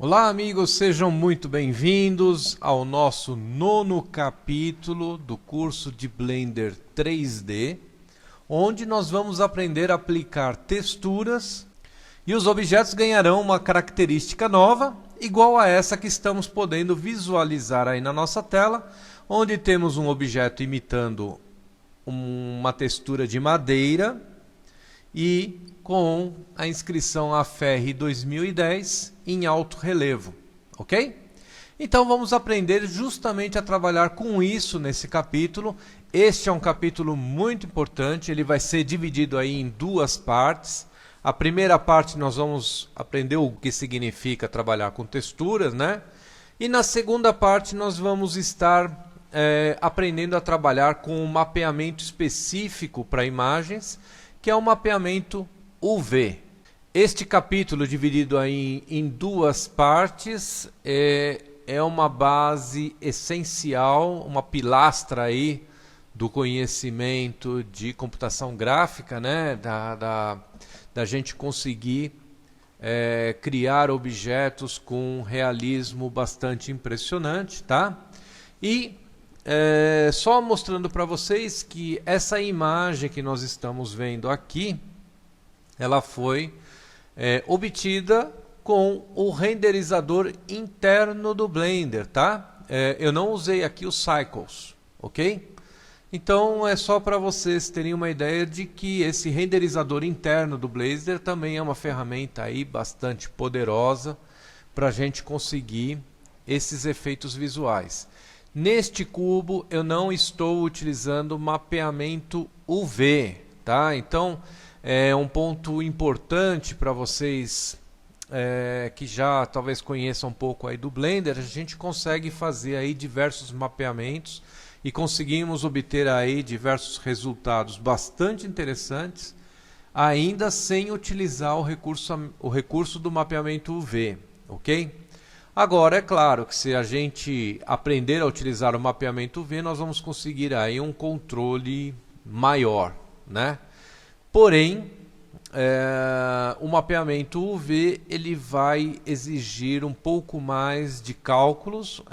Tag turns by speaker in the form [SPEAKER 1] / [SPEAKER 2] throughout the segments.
[SPEAKER 1] Olá amigos, sejam muito bem-vindos ao nosso nono capítulo do curso de Blender 3D, onde nós vamos aprender a aplicar texturas e os objetos ganharão uma característica nova, igual a essa que estamos podendo visualizar aí na nossa tela, onde temos um objeto imitando uma textura de madeira e com a inscrição AFER 2010 em alto relevo, ok? Então vamos aprender justamente a trabalhar com isso nesse capítulo. Este é um capítulo muito importante, ele vai ser dividido aí em duas partes. A primeira parte nós vamos aprender o que significa trabalhar com texturas, né? E na segunda parte nós vamos estar aprendendo a trabalhar com um mapeamento específico para imagens, que é o mapeamento UV. Este capítulo, dividido aí em duas partes, é uma base essencial, uma pilastra aí do conhecimento de computação gráfica, né? Da gente conseguir criar objetos com um realismo bastante impressionante, tá? E só mostrando para vocês que essa imagem que nós estamos vendo aqui, ela foi obtida com o renderizador interno do Blender, tá? Eu não usei aqui os cycles, ok? Então é só para vocês terem uma ideia de que esse renderizador interno do Blender também é uma ferramenta aí bastante poderosa para a gente conseguir esses efeitos visuais. Neste cubo eu não estou utilizando mapeamento UV, tá? Então é um ponto importante para vocês que já talvez conheçam um pouco aí do Blender. A gente consegue fazer aí diversos mapeamentos e conseguimos obter aí diversos resultados bastante interessantes, ainda sem utilizar o recurso do mapeamento UV, ok? Agora é claro que se a gente aprender a utilizar o mapeamento UV, nós vamos conseguir aí um controle maior, né? Porém, o mapeamento UV ele vai exigir um pouco mais de cálculos,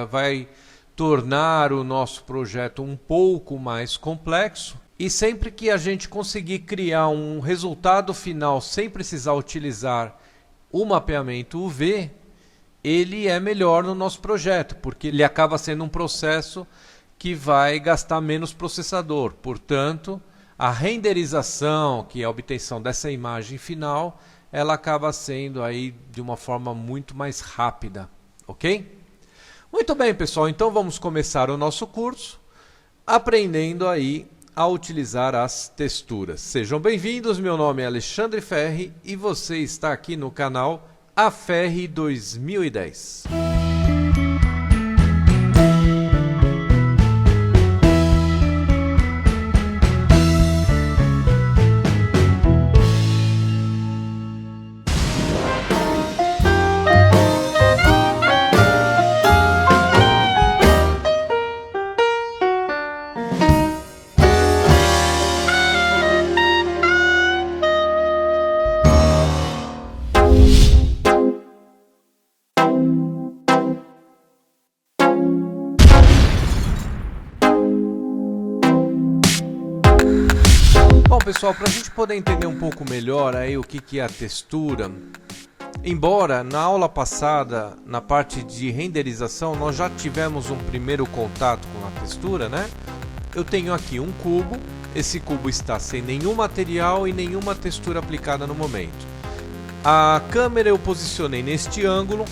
[SPEAKER 1] vai tornar o nosso projeto um pouco mais complexo, e sempre que a gente conseguir criar um resultado final sem precisar utilizar o mapeamento UV, ele é melhor no nosso projeto, porque ele acaba sendo um processo que vai gastar menos processador. Portanto, a renderização, que é a obtenção dessa imagem final, ela acaba sendo aí de uma forma muito mais rápida, ok? Muito bem, pessoal, então vamos começar o nosso curso aprendendo aí a utilizar as texturas. Sejam bem-vindos, meu nome é Alexandre Ferri e você está aqui no canal AFER 2010. Bom, pessoal, para a gente poder entender um pouco melhor aí o que é a textura, embora na aula passada, na parte de renderização, nós já tivemos um primeiro contato com a textura, né? Eu tenho aqui um cubo, esse cubo está sem nenhum material e nenhuma textura aplicada no momento. A câmera eu posicionei neste ângulo,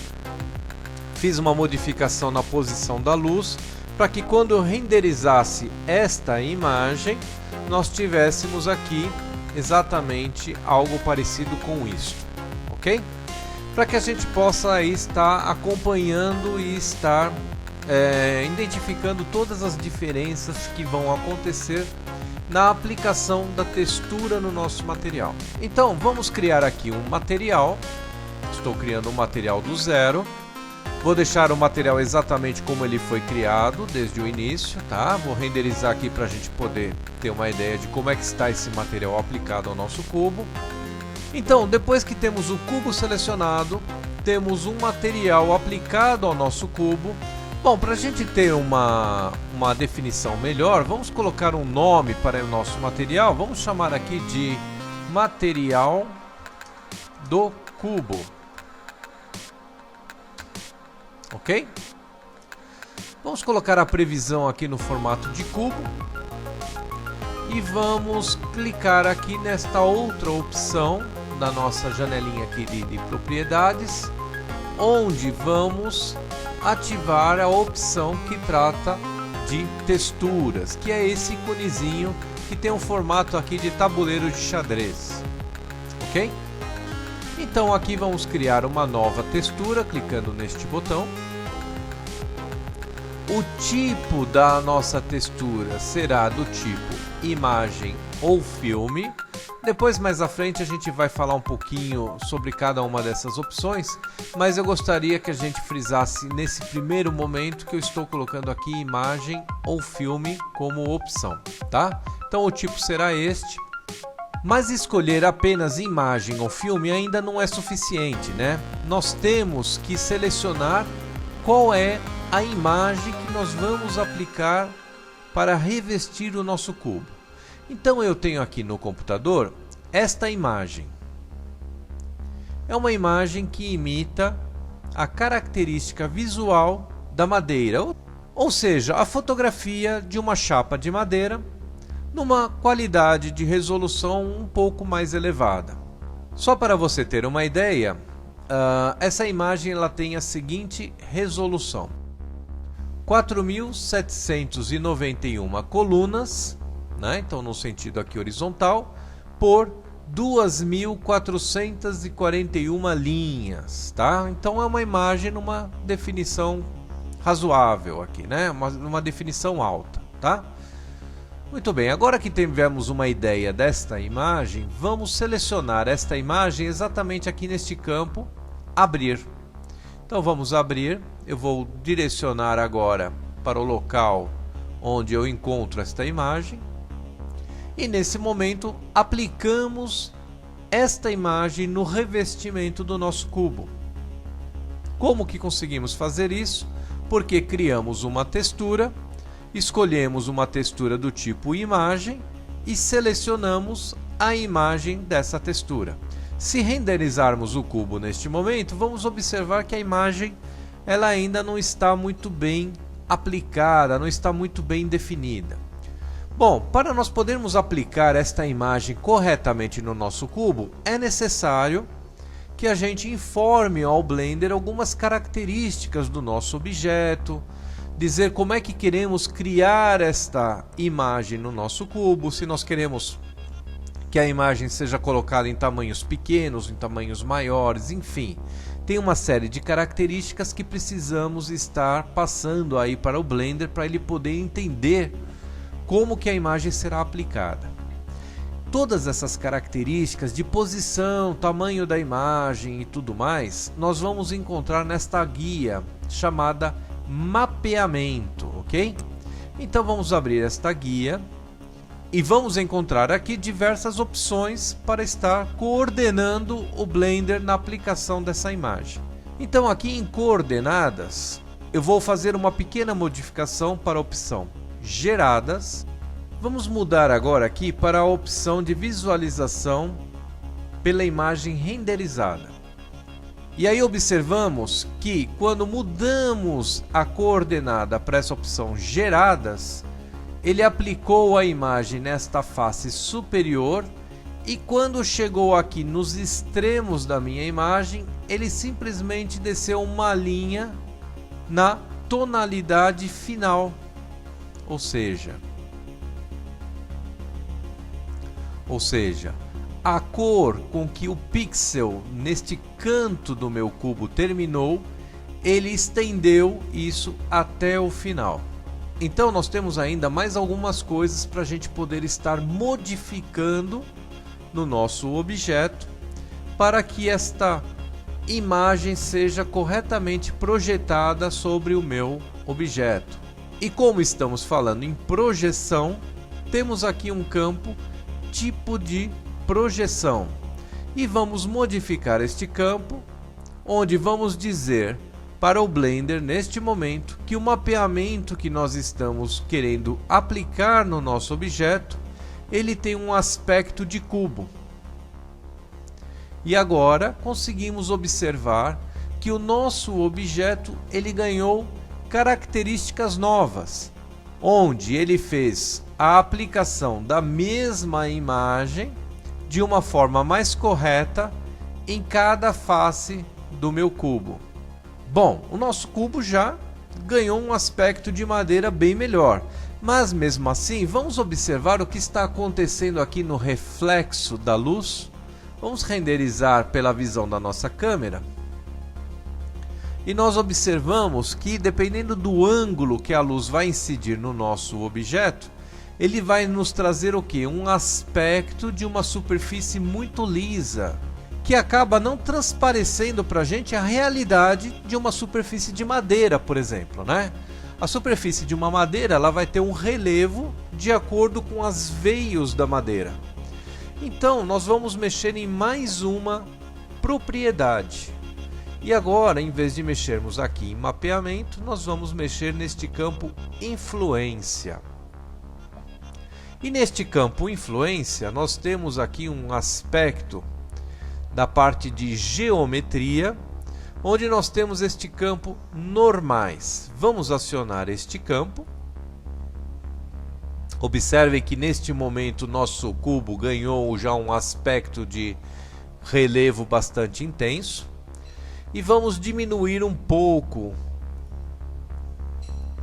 [SPEAKER 1] fiz uma modificação na posição da luz, para que quando eu renderizasse esta imagem, nós tivéssemos aqui exatamente algo parecido com isso, ok? Para que a gente possa aí estar acompanhando e estar identificando todas as diferenças que vão acontecer na aplicação da textura no nosso material. Então vamos criar aqui um material. Estou criando um material do zero. Vou deixar o material exatamente como ele foi criado desde o início, tá? Vou renderizar aqui para a gente poder ter uma ideia de como é que está esse material aplicado ao nosso cubo. Então, depois que temos o cubo selecionado, temos um material aplicado ao nosso cubo. Bom, para a gente ter uma definição melhor, vamos colocar um nome para o nosso material. Vamos chamar aqui de material do cubo. Ok? Vamos colocar a previsão aqui no formato de cubo. E vamos clicar aqui nesta outra opção da nossa janelinha aqui de propriedades, onde vamos ativar a opção que trata de texturas, que é esse iconezinho que tem um formato aqui de tabuleiro de xadrez. Ok? Então aqui vamos criar uma nova textura clicando neste botão. O tipo da nossa textura será do tipo imagem ou filme. Depois, mais à frente, a gente vai falar um pouquinho sobre cada uma dessas opções, mas eu gostaria que a gente frisasse nesse primeiro momento que eu estou colocando aqui imagem ou filme como opção, tá? Então o tipo será este, mas escolher apenas imagem ou filme ainda não é suficiente, né? Nós temos que selecionar qual é a imagem que nós vamos aplicar para revestir o nosso cubo. Então eu tenho aqui no computador esta imagem. É uma imagem que imita a característica visual da madeira, ou seja, a fotografia de uma chapa de madeira numa qualidade de resolução um pouco mais elevada. Só para você ter uma ideia, essa imagem ela tem a seguinte resolução: 4.791 colunas, né? Então no sentido aqui horizontal, por 2.441 linhas, tá? Então é uma imagem numa definição razoável aqui, né? Uma definição alta, tá? Muito bem, agora que tivemos uma ideia desta imagem, vamos selecionar esta imagem exatamente aqui neste campo, abrir. Então vamos abrir, eu vou direcionar agora para o local onde eu encontro esta imagem. E nesse momento aplicamos esta imagem no revestimento do nosso cubo. Como que conseguimos fazer isso? Porque criamos uma textura, escolhemos uma textura do tipo imagem e selecionamos a imagem dessa textura. Se renderizarmos o cubo neste momento, vamos observar que a imagem ela ainda não está muito bem aplicada, não está muito bem definida. Bom, para nós podermos aplicar esta imagem corretamente no nosso cubo, é necessário que a gente informe ao Blender algumas características do nosso objeto, dizer como é que queremos criar esta imagem no nosso cubo, se nós queremos que a imagem seja colocada em tamanhos pequenos, em tamanhos maiores, enfim. Tem uma série de características que precisamos estar passando aí para o Blender para ele poder entender como que a imagem será aplicada. Todas essas características de posição, tamanho da imagem e tudo mais, nós vamos encontrar nesta guia chamada mapeamento, ok? Então vamos abrir esta guia e vamos encontrar aqui diversas opções para estar coordenando o Blender na aplicação dessa imagem. Então aqui em coordenadas, eu vou fazer uma pequena modificação para a opção geradas. Vamos mudar agora aqui para a opção de visualização pela imagem renderizada. E aí observamos que quando mudamos a coordenada para essa opção geradas, ele aplicou a imagem nesta face superior e quando chegou aqui nos extremos da minha imagem, ele simplesmente desceu uma linha na tonalidade final. Ou seja, a cor com que o pixel neste canto do meu cubo terminou, ele estendeu isso até o final. Então nós temos ainda mais algumas coisas para a gente poder estar modificando no nosso objeto para que esta imagem seja corretamente projetada sobre o meu objeto. E como estamos falando em projeção, temos aqui um campo tipo de projeção. e vamos modificar este campo, onde vamos dizer para o Blender neste momento que o mapeamento que nós estamos querendo aplicar no nosso objeto, ele tem um aspecto de cubo. E agora conseguimos observar que o nosso objeto ele ganhou características novas, onde ele fez a aplicação da mesma imagem de uma forma mais correta em cada face do meu cubo. Bom, o nosso cubo já ganhou um aspecto de madeira bem melhor, mas mesmo assim vamos observar o que está acontecendo aqui no reflexo da luz. Vamos renderizar pela visão da nossa câmera e nós observamos que dependendo do ângulo que a luz vai incidir no nosso objeto, ele vai nos trazer o que? Um aspecto de uma superfície muito lisa, que acaba não transparecendo para a gente a realidade de uma superfície de madeira, por exemplo, né? A superfície de uma madeira ela vai ter um relevo de acordo com as veios da madeira. Então, nós vamos mexer em mais uma propriedade. E agora, em vez de mexermos aqui em mapeamento, nós vamos mexer neste campo influência. E neste campo influência, nós temos aqui um aspecto da parte de geometria, onde nós temos este campo normais. Vamos acionar este campo. Observe que neste momento nosso cubo ganhou já um aspecto de relevo bastante intenso. E vamos diminuir um pouco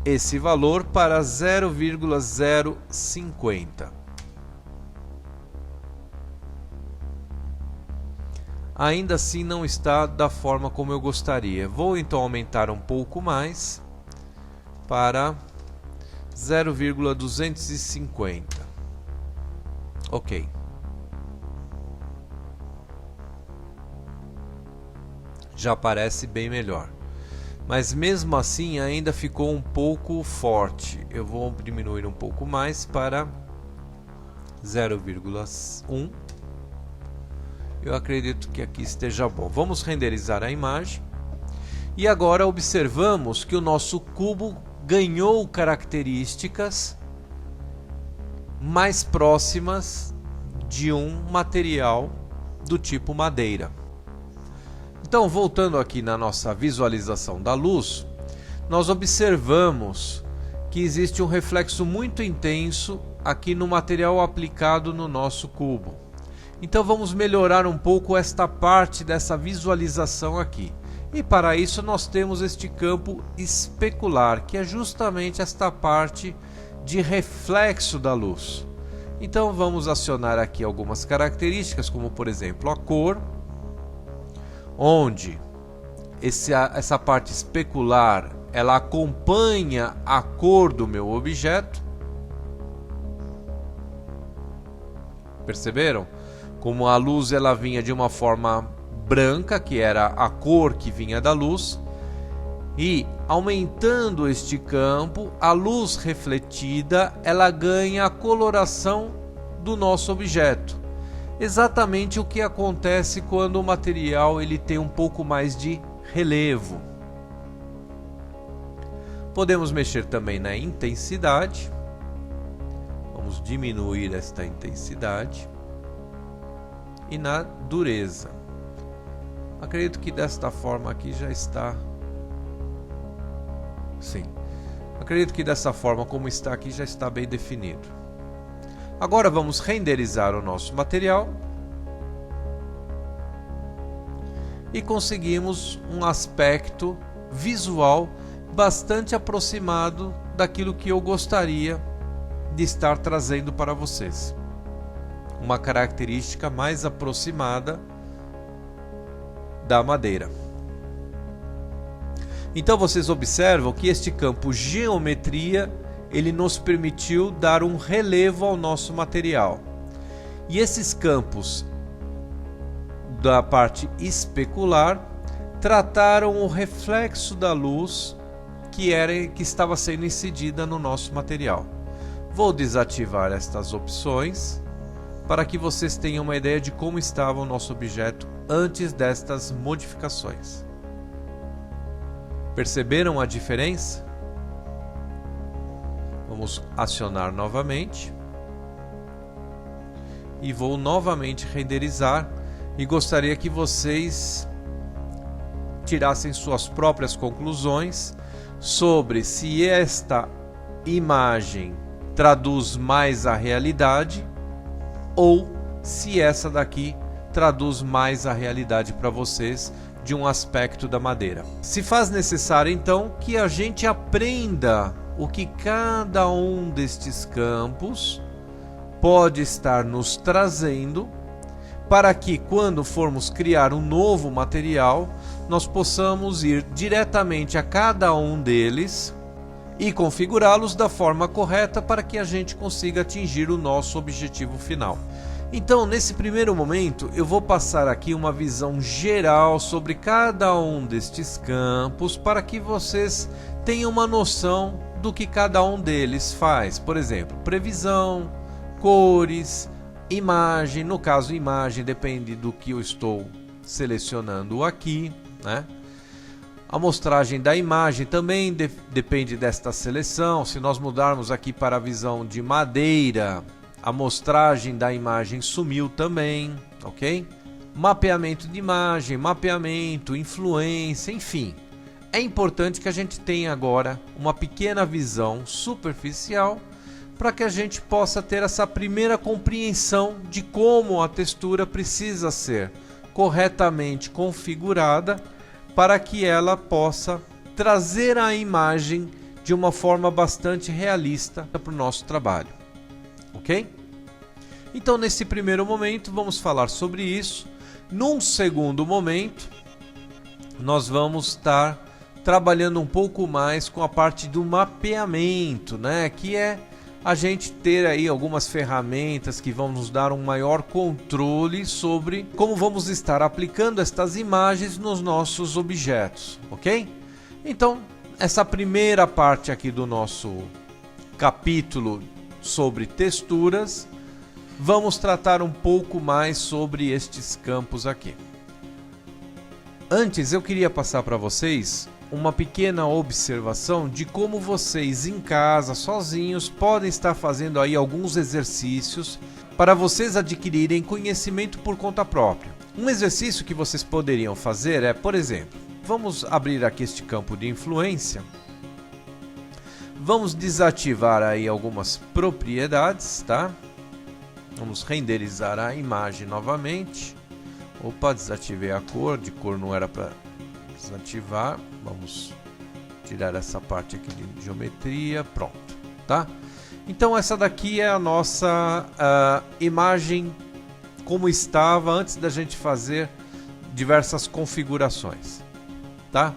[SPEAKER 1] esse valor para 0,050. Ainda assim não está da forma como eu gostaria. Vou então aumentar um pouco mais para 0,250. Ok. Já parece bem melhor. Mas mesmo assim ainda ficou um pouco forte. Eu vou diminuir um pouco mais para 0,1. Eu acredito que aqui esteja bom. Vamos renderizar a imagem. E agora observamos que o nosso cubo ganhou características mais próximas de um material do tipo madeira. Então, voltando aqui na nossa visualização da luz, nós observamos que existe um reflexo muito intenso aqui no material aplicado no nosso cubo. Então vamos melhorar um pouco esta parte dessa visualização aqui. E para isso nós temos este campo especular, que é justamente esta parte de reflexo da luz. Então vamos acionar aqui algumas características, como por exemplo a cor, onde essa parte especular ela acompanha a cor do meu objeto. Perceberam? Como a luz ela vinha de uma forma branca, que era a cor que vinha da luz, e aumentando este campo, a luz refletida ela ganha a coloração do nosso objeto. Exatamente o que acontece quando o material ele tem um pouco mais de relevo. Podemos mexer também na intensidade. Vamos diminuir esta intensidade. E na dureza. Acredito que desta forma aqui já está. Sim. Acredito que dessa forma como está aqui já está bem definido. Agora vamos renderizar o nosso material. E conseguimos um aspecto visual bastante aproximado daquilo que eu gostaria de estar trazendo para vocês. Uma característica mais aproximada da madeira. Então vocês observam que este campo geometria ele nos permitiu dar um relevo ao nosso material. E esses campos da parte especular trataram o reflexo da luz que estava sendo incidida no nosso material. Vou desativar estas opções para que vocês tenham uma ideia de como estava o nosso objeto antes destas modificações. Perceberam a diferença? Vamos acionar novamente. E vou novamente renderizar. E gostaria que vocês tirassem suas próprias conclusões sobre se esta imagem traduz mais a realidade ou se essa daqui traduz mais a realidade para vocês de um aspecto da madeira. Se faz necessário então que a gente aprenda o que cada um destes campos pode estar nos trazendo, para que quando formos criar um novo material, nós possamos ir diretamente a cada um deles e configurá-los da forma correta para que a gente consiga atingir o nosso objetivo final. Então, nesse primeiro momento, eu vou passar aqui uma visão geral sobre cada um destes campos para que vocês tenham uma noção do que cada um deles faz. Por exemplo, previsão, cores, imagem. No caso, imagem depende do que eu estou selecionando aqui, né? A amostragem da imagem também depende desta seleção. Se nós mudarmos aqui para a visão de madeira, a amostragem da imagem sumiu também, ok? Mapeamento de imagem, mapeamento, influência, enfim. É importante que a gente tenha agora uma pequena visão superficial para que a gente possa ter essa primeira compreensão de como a textura precisa ser corretamente configurada para que ela possa trazer a imagem de uma forma bastante realista para o nosso trabalho. Ok? Então, nesse primeiro momento, vamos falar sobre isso. Num segundo momento, nós vamos estar trabalhando um pouco mais com a parte do mapeamento, né? Que é a gente ter aí algumas ferramentas que vão nos dar um maior controle sobre como vamos estar aplicando estas imagens nos nossos objetos, ok? Então, essa primeira parte aqui do nosso capítulo sobre texturas, vamos tratar um pouco mais sobre estes campos aqui. Antes, eu queria passar para vocês uma pequena observação de como vocês em casa, sozinhos, podem estar fazendo aí alguns exercícios para vocês adquirirem conhecimento por conta própria. Um exercício que vocês poderiam fazer é, por exemplo, vamos abrir aqui este campo de influência. Vamos desativar aí algumas propriedades, tá? Vamos renderizar a imagem novamente. Opa, desativei a cor, de cor não era para desativar. Vamos tirar essa parte aqui de geometria, pronto, tá? Então essa daqui é a nossa imagem como estava antes da gente fazer diversas configurações, tá?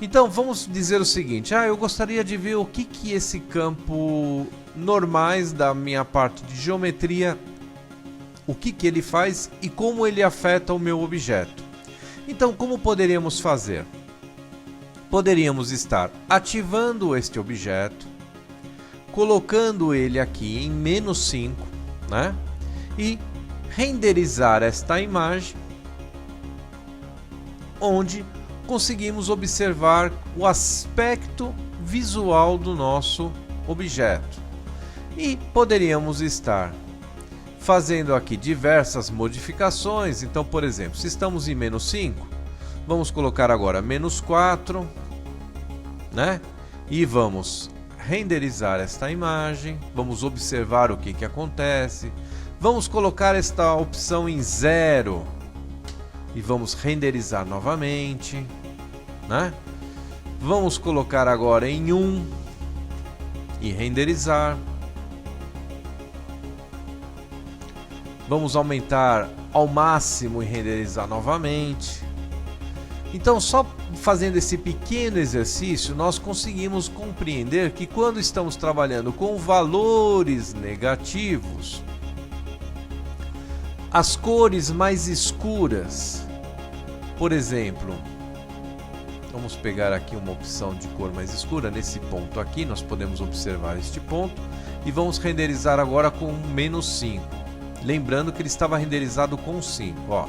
[SPEAKER 1] Então vamos dizer o seguinte, eu gostaria de ver o que esse campo normais da minha parte de geometria, o que ele faz e como ele afeta o meu objeto. Então, como poderíamos fazer? Poderíamos estar ativando este objeto, colocando ele aqui em -5, né? E renderizar esta imagem, onde conseguimos observar o aspecto visual do nosso objeto. E poderíamos estar fazendo aqui diversas modificações. Então, por exemplo, se estamos em -5, vamos colocar agora -4, né? E vamos renderizar esta imagem, vamos observar o que acontece. Vamos colocar esta opção em 0 e vamos renderizar novamente, né? Vamos colocar agora em 1 e renderizar. Vamos aumentar ao máximo e renderizar novamente. Então, só fazendo esse pequeno exercício, nós conseguimos compreender que quando estamos trabalhando com valores negativos, as cores mais escuras, por exemplo, vamos pegar aqui uma opção de cor mais escura, nesse ponto aqui, nós podemos observar este ponto, e vamos renderizar agora com -5. Lembrando que ele estava renderizado com 5, ó.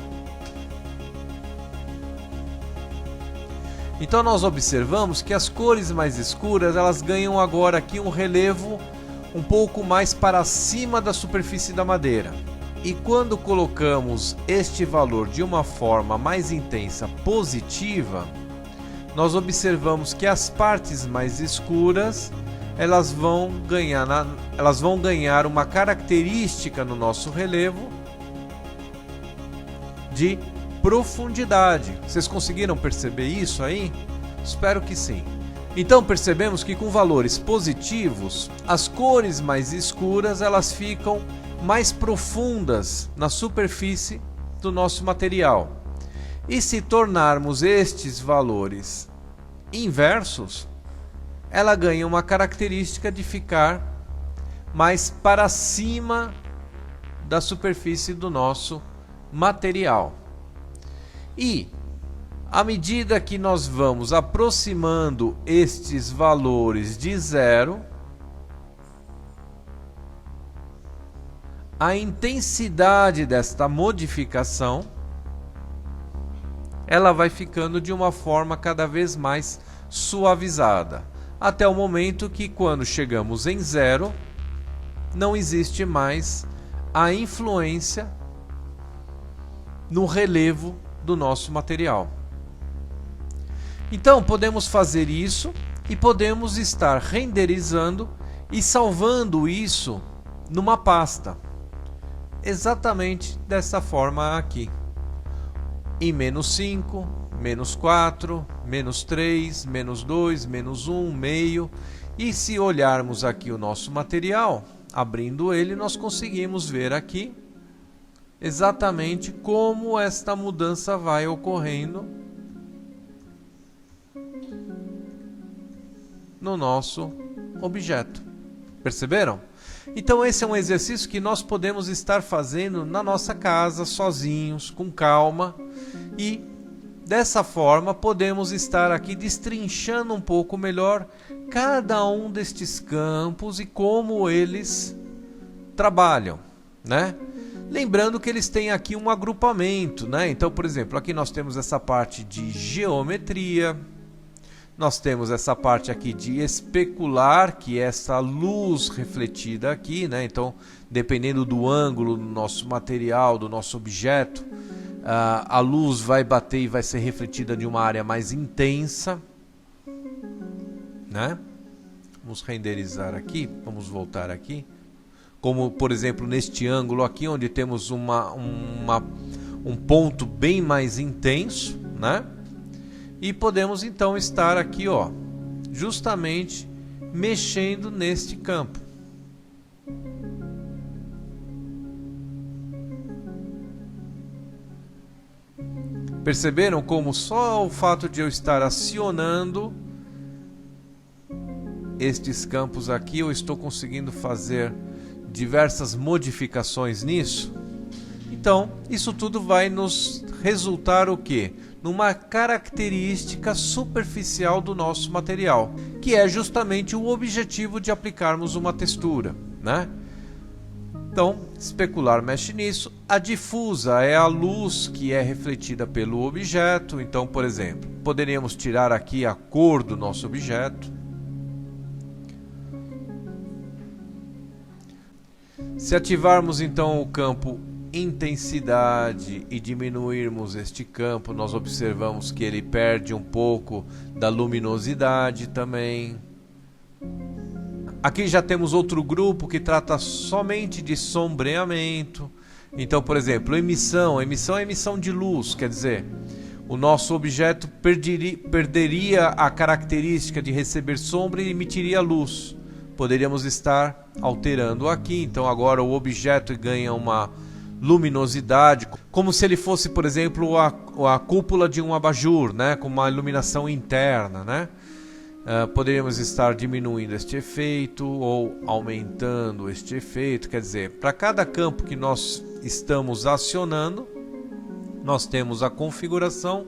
[SPEAKER 1] Então nós observamos que as cores mais escuras, elas ganham agora aqui um relevo um pouco mais para cima da superfície da madeira. E quando colocamos este valor de uma forma mais intensa positiva, nós observamos que as partes mais escuras, elas vão ganhar uma característica no nosso relevo de profundidade. Vocês conseguiram perceber isso aí? Espero que sim. Então percebemos que com valores positivos, as cores mais escuras elas ficam mais profundas na superfície do nosso material. E se tornarmos estes valores inversos, ela ganha uma característica de ficar mais para cima da superfície do nosso material. E à medida que nós vamos aproximando estes valores de zero, a intensidade desta modificação ela vai ficando de uma forma cada vez mais suavizada, até o momento que, quando chegamos em zero, não existe mais a influência no relevo do nosso material. Então podemos fazer isso e podemos estar renderizando e salvando isso numa pasta, exatamente dessa forma aqui, em -5, -4, -3, -2, -1, meio. E se olharmos aqui o nosso material, abrindo ele, nós conseguimos ver aqui exatamente como esta mudança vai ocorrendo no nosso objeto. Perceberam? Então esse é um exercício que nós podemos estar fazendo na nossa casa, sozinhos, com calma, e dessa forma podemos estar aqui destrinchando um pouco melhor cada um destes campos e como eles trabalham, né? Lembrando que eles têm aqui um agrupamento, né? Então, por exemplo, aqui nós temos essa parte de geometria, nós temos essa parte aqui de especular, que é essa luz refletida aqui, né? Então, dependendo do ângulo do nosso material, do nosso objeto, a luz vai bater e vai ser refletida de uma área mais intensa, né? Vamos renderizar aqui, vamos voltar aqui. Como, por exemplo, neste ângulo aqui, onde temos um ponto bem mais intenso, né? E podemos então estar aqui, ó, justamente mexendo neste campo. Perceberam como só o fato de eu estar acionando estes campos aqui, eu estou conseguindo fazer diversas modificações nisso? Então, isso tudo vai nos resultar o quê? Numa característica superficial do nosso material, que é justamente o objetivo de aplicarmos uma textura, né? Então, especular mexe nisso. A difusa é a luz que é refletida pelo objeto. Então, por exemplo, poderíamos tirar aqui a cor do nosso objeto. Se ativarmos então o campo intensidade e diminuirmos este campo, nós observamos que ele perde um pouco da luminosidade também. Aqui já temos outro grupo que trata somente de sombreamento. Então, por exemplo, emissão. Emissão é emissão de luz, quer dizer, o nosso objeto perderia a característica de receber sombra e emitiria luz. Poderíamos estar alterando aqui. Então agora o objeto ganha uma luminosidade, como se ele fosse, por exemplo, a cúpula de um abajur, né? Com uma iluminação interna, né? Poderíamos estar diminuindo este efeito ou aumentando este efeito. Quer dizer, para cada campo que nós estamos acionando, nós temos a configuração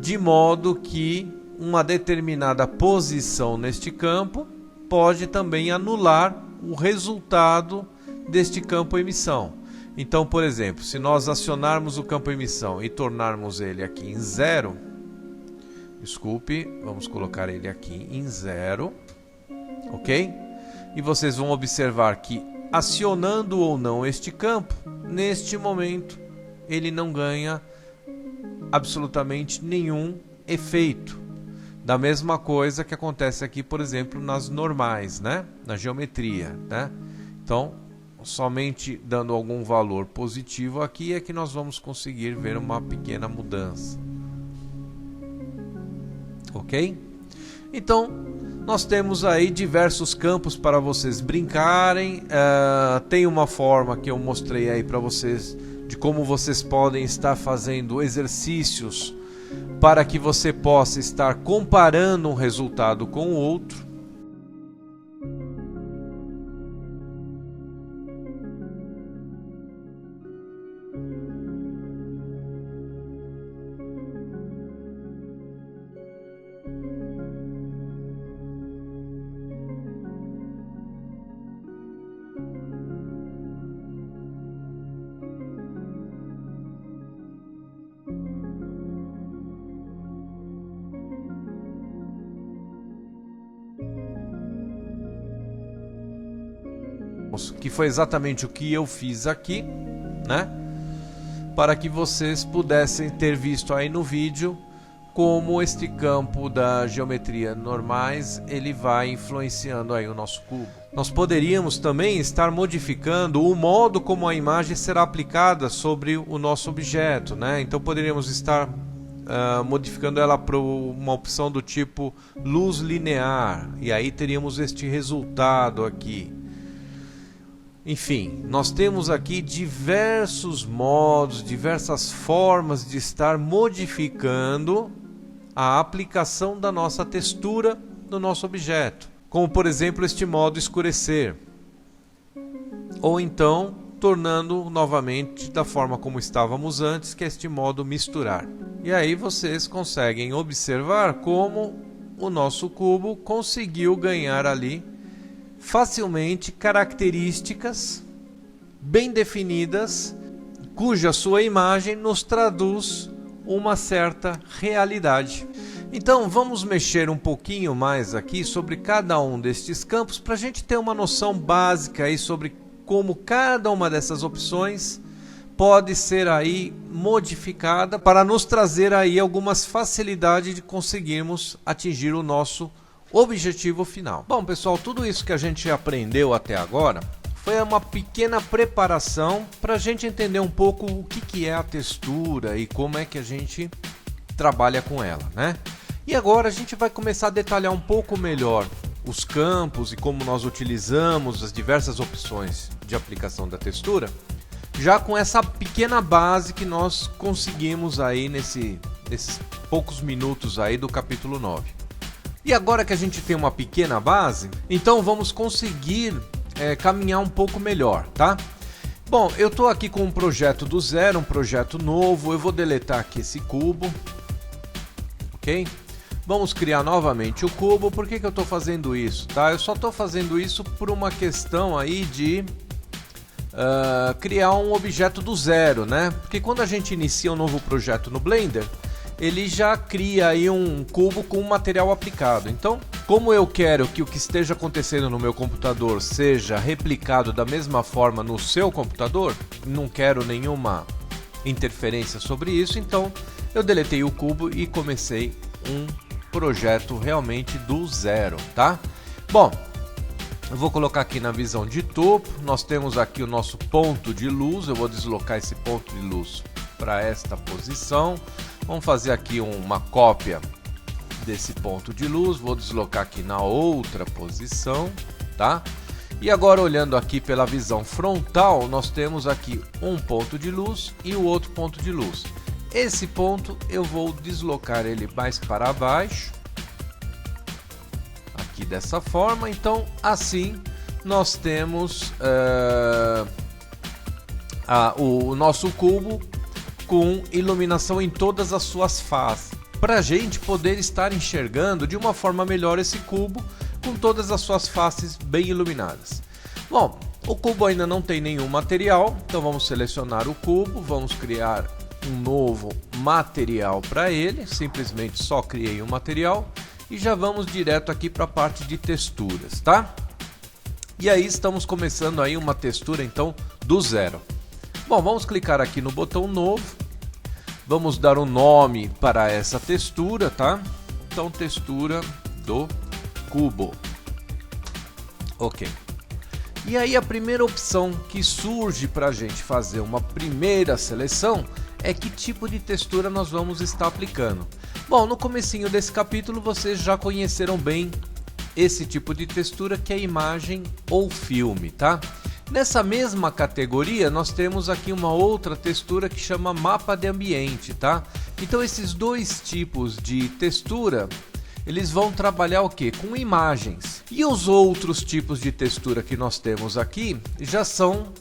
[SPEAKER 1] de modo que uma determinada posição neste campo pode também anular o resultado deste campo emissão. Então, por exemplo, se nós acionarmos o campo emissão e tornarmos ele aqui em 0, desculpe, vamos colocar ele aqui em 0, ok? E vocês vão observar que, acionando ou não este campo, neste momento ele não ganha absolutamente nenhum efeito. Da mesma coisa que acontece aqui, por exemplo, nas normais, né? Na geometria, né? Então, somente dando algum valor positivo aqui é que nós vamos conseguir ver uma pequena mudança. Ok? Então, nós temos aí diversos campos para vocês brincarem. Tem uma forma que eu mostrei aí para vocês de como vocês podem estar fazendo exercícios para que você possa estar comparando um resultado com o outro. Que foi exatamente o que eu fiz aqui, né? Para que vocês pudessem ter visto aí no vídeo como este campo da geometria normais ele vai influenciando aí o nosso cubo. Nós poderíamos também estar modificando o modo como a imagem será aplicada sobre o nosso objeto, né? Então poderíamos estar modificando ela para uma opção do tipo luz linear, e aí teríamos este resultado aqui. Enfim, nós temos aqui diversos modos, diversas formas de estar modificando a aplicação da nossa textura no nosso objeto. Como, por exemplo, este modo escurecer. Ou então, tornando novamente da forma como estávamos antes, que é este modo misturar. E aí vocês conseguem observar como o nosso cubo conseguiu ganhar ali facilmente características bem definidas, cuja sua imagem nos traduz uma certa realidade. Então vamos mexer um pouquinho mais aqui sobre cada um destes campos para a gente ter uma noção básica aí sobre como cada uma dessas opções pode ser aí modificada para nos trazer aí algumas facilidades de conseguirmos atingir o nosso objetivo final. Bom, pessoal, tudo isso que a gente aprendeu até agora foi uma pequena preparação para a gente entender um pouco o que é a textura e como é que a gente trabalha com ela, né? E agora a gente vai começar a detalhar um pouco melhor os campos e como nós utilizamos as diversas opções de aplicação da textura, já com essa pequena base que nós conseguimos aí nesses poucos minutos aí do capítulo 9. E agora que a gente tem uma pequena base, então vamos conseguir caminhar um pouco melhor, tá? Bom, eu estou aqui com um projeto do zero, um projeto novo. Eu vou deletar aqui esse cubo, ok? Vamos criar novamente o cubo. Por que eu estou fazendo isso, tá? Eu só estou fazendo isso por uma questão aí de criar um objeto do zero, né? Porque quando a gente inicia um novo projeto no Blender, ele já cria aí um cubo com material aplicado. Então, como eu quero que o que esteja acontecendo no meu computador seja replicado da mesma forma no seu computador, não quero nenhuma interferência sobre isso, então eu deletei o cubo e comecei um projeto realmente do zero, tá? Bom, eu vou colocar aqui na visão de topo. Nós temos aqui o nosso ponto de luz. Eu vou deslocar esse ponto de luz para esta posição. Vamos fazer aqui uma cópia desse ponto de luz. Vou deslocar aqui na outra posição, tá? E agora, olhando aqui pela visão frontal, nós temos aqui um ponto de luz e o outro ponto de luz. Esse ponto eu vou deslocar ele mais para baixo, aqui dessa forma. Então, assim nós temos o nosso cubo com iluminação em todas as suas faces, para a gente poder estar enxergando de uma forma melhor esse cubo com todas as suas faces bem iluminadas. Bom, O cubo ainda não tem nenhum material, então vamos selecionar o cubo, vamos criar um novo material para ele, simplesmente só criei um material e já vamos direto aqui para a parte de texturas, tá? E aí estamos começando aí uma textura então do zero. Bom, vamos clicar aqui no botão novo, vamos dar um nome para essa textura, tá? Então textura do cubo. Ok. E aí a primeira opção que surge para a gente fazer uma primeira seleção é que tipo de textura nós vamos estar aplicando. Bom, no comecinho desse capítulo vocês já conheceram bem esse tipo de textura, que é imagem ou filme, tá? Nessa mesma categoria nós temos aqui uma outra textura que chama mapa de ambiente, tá? Então esses dois tipos de textura, eles vão trabalhar o que? Com imagens. E os outros tipos de textura que nós temos aqui já são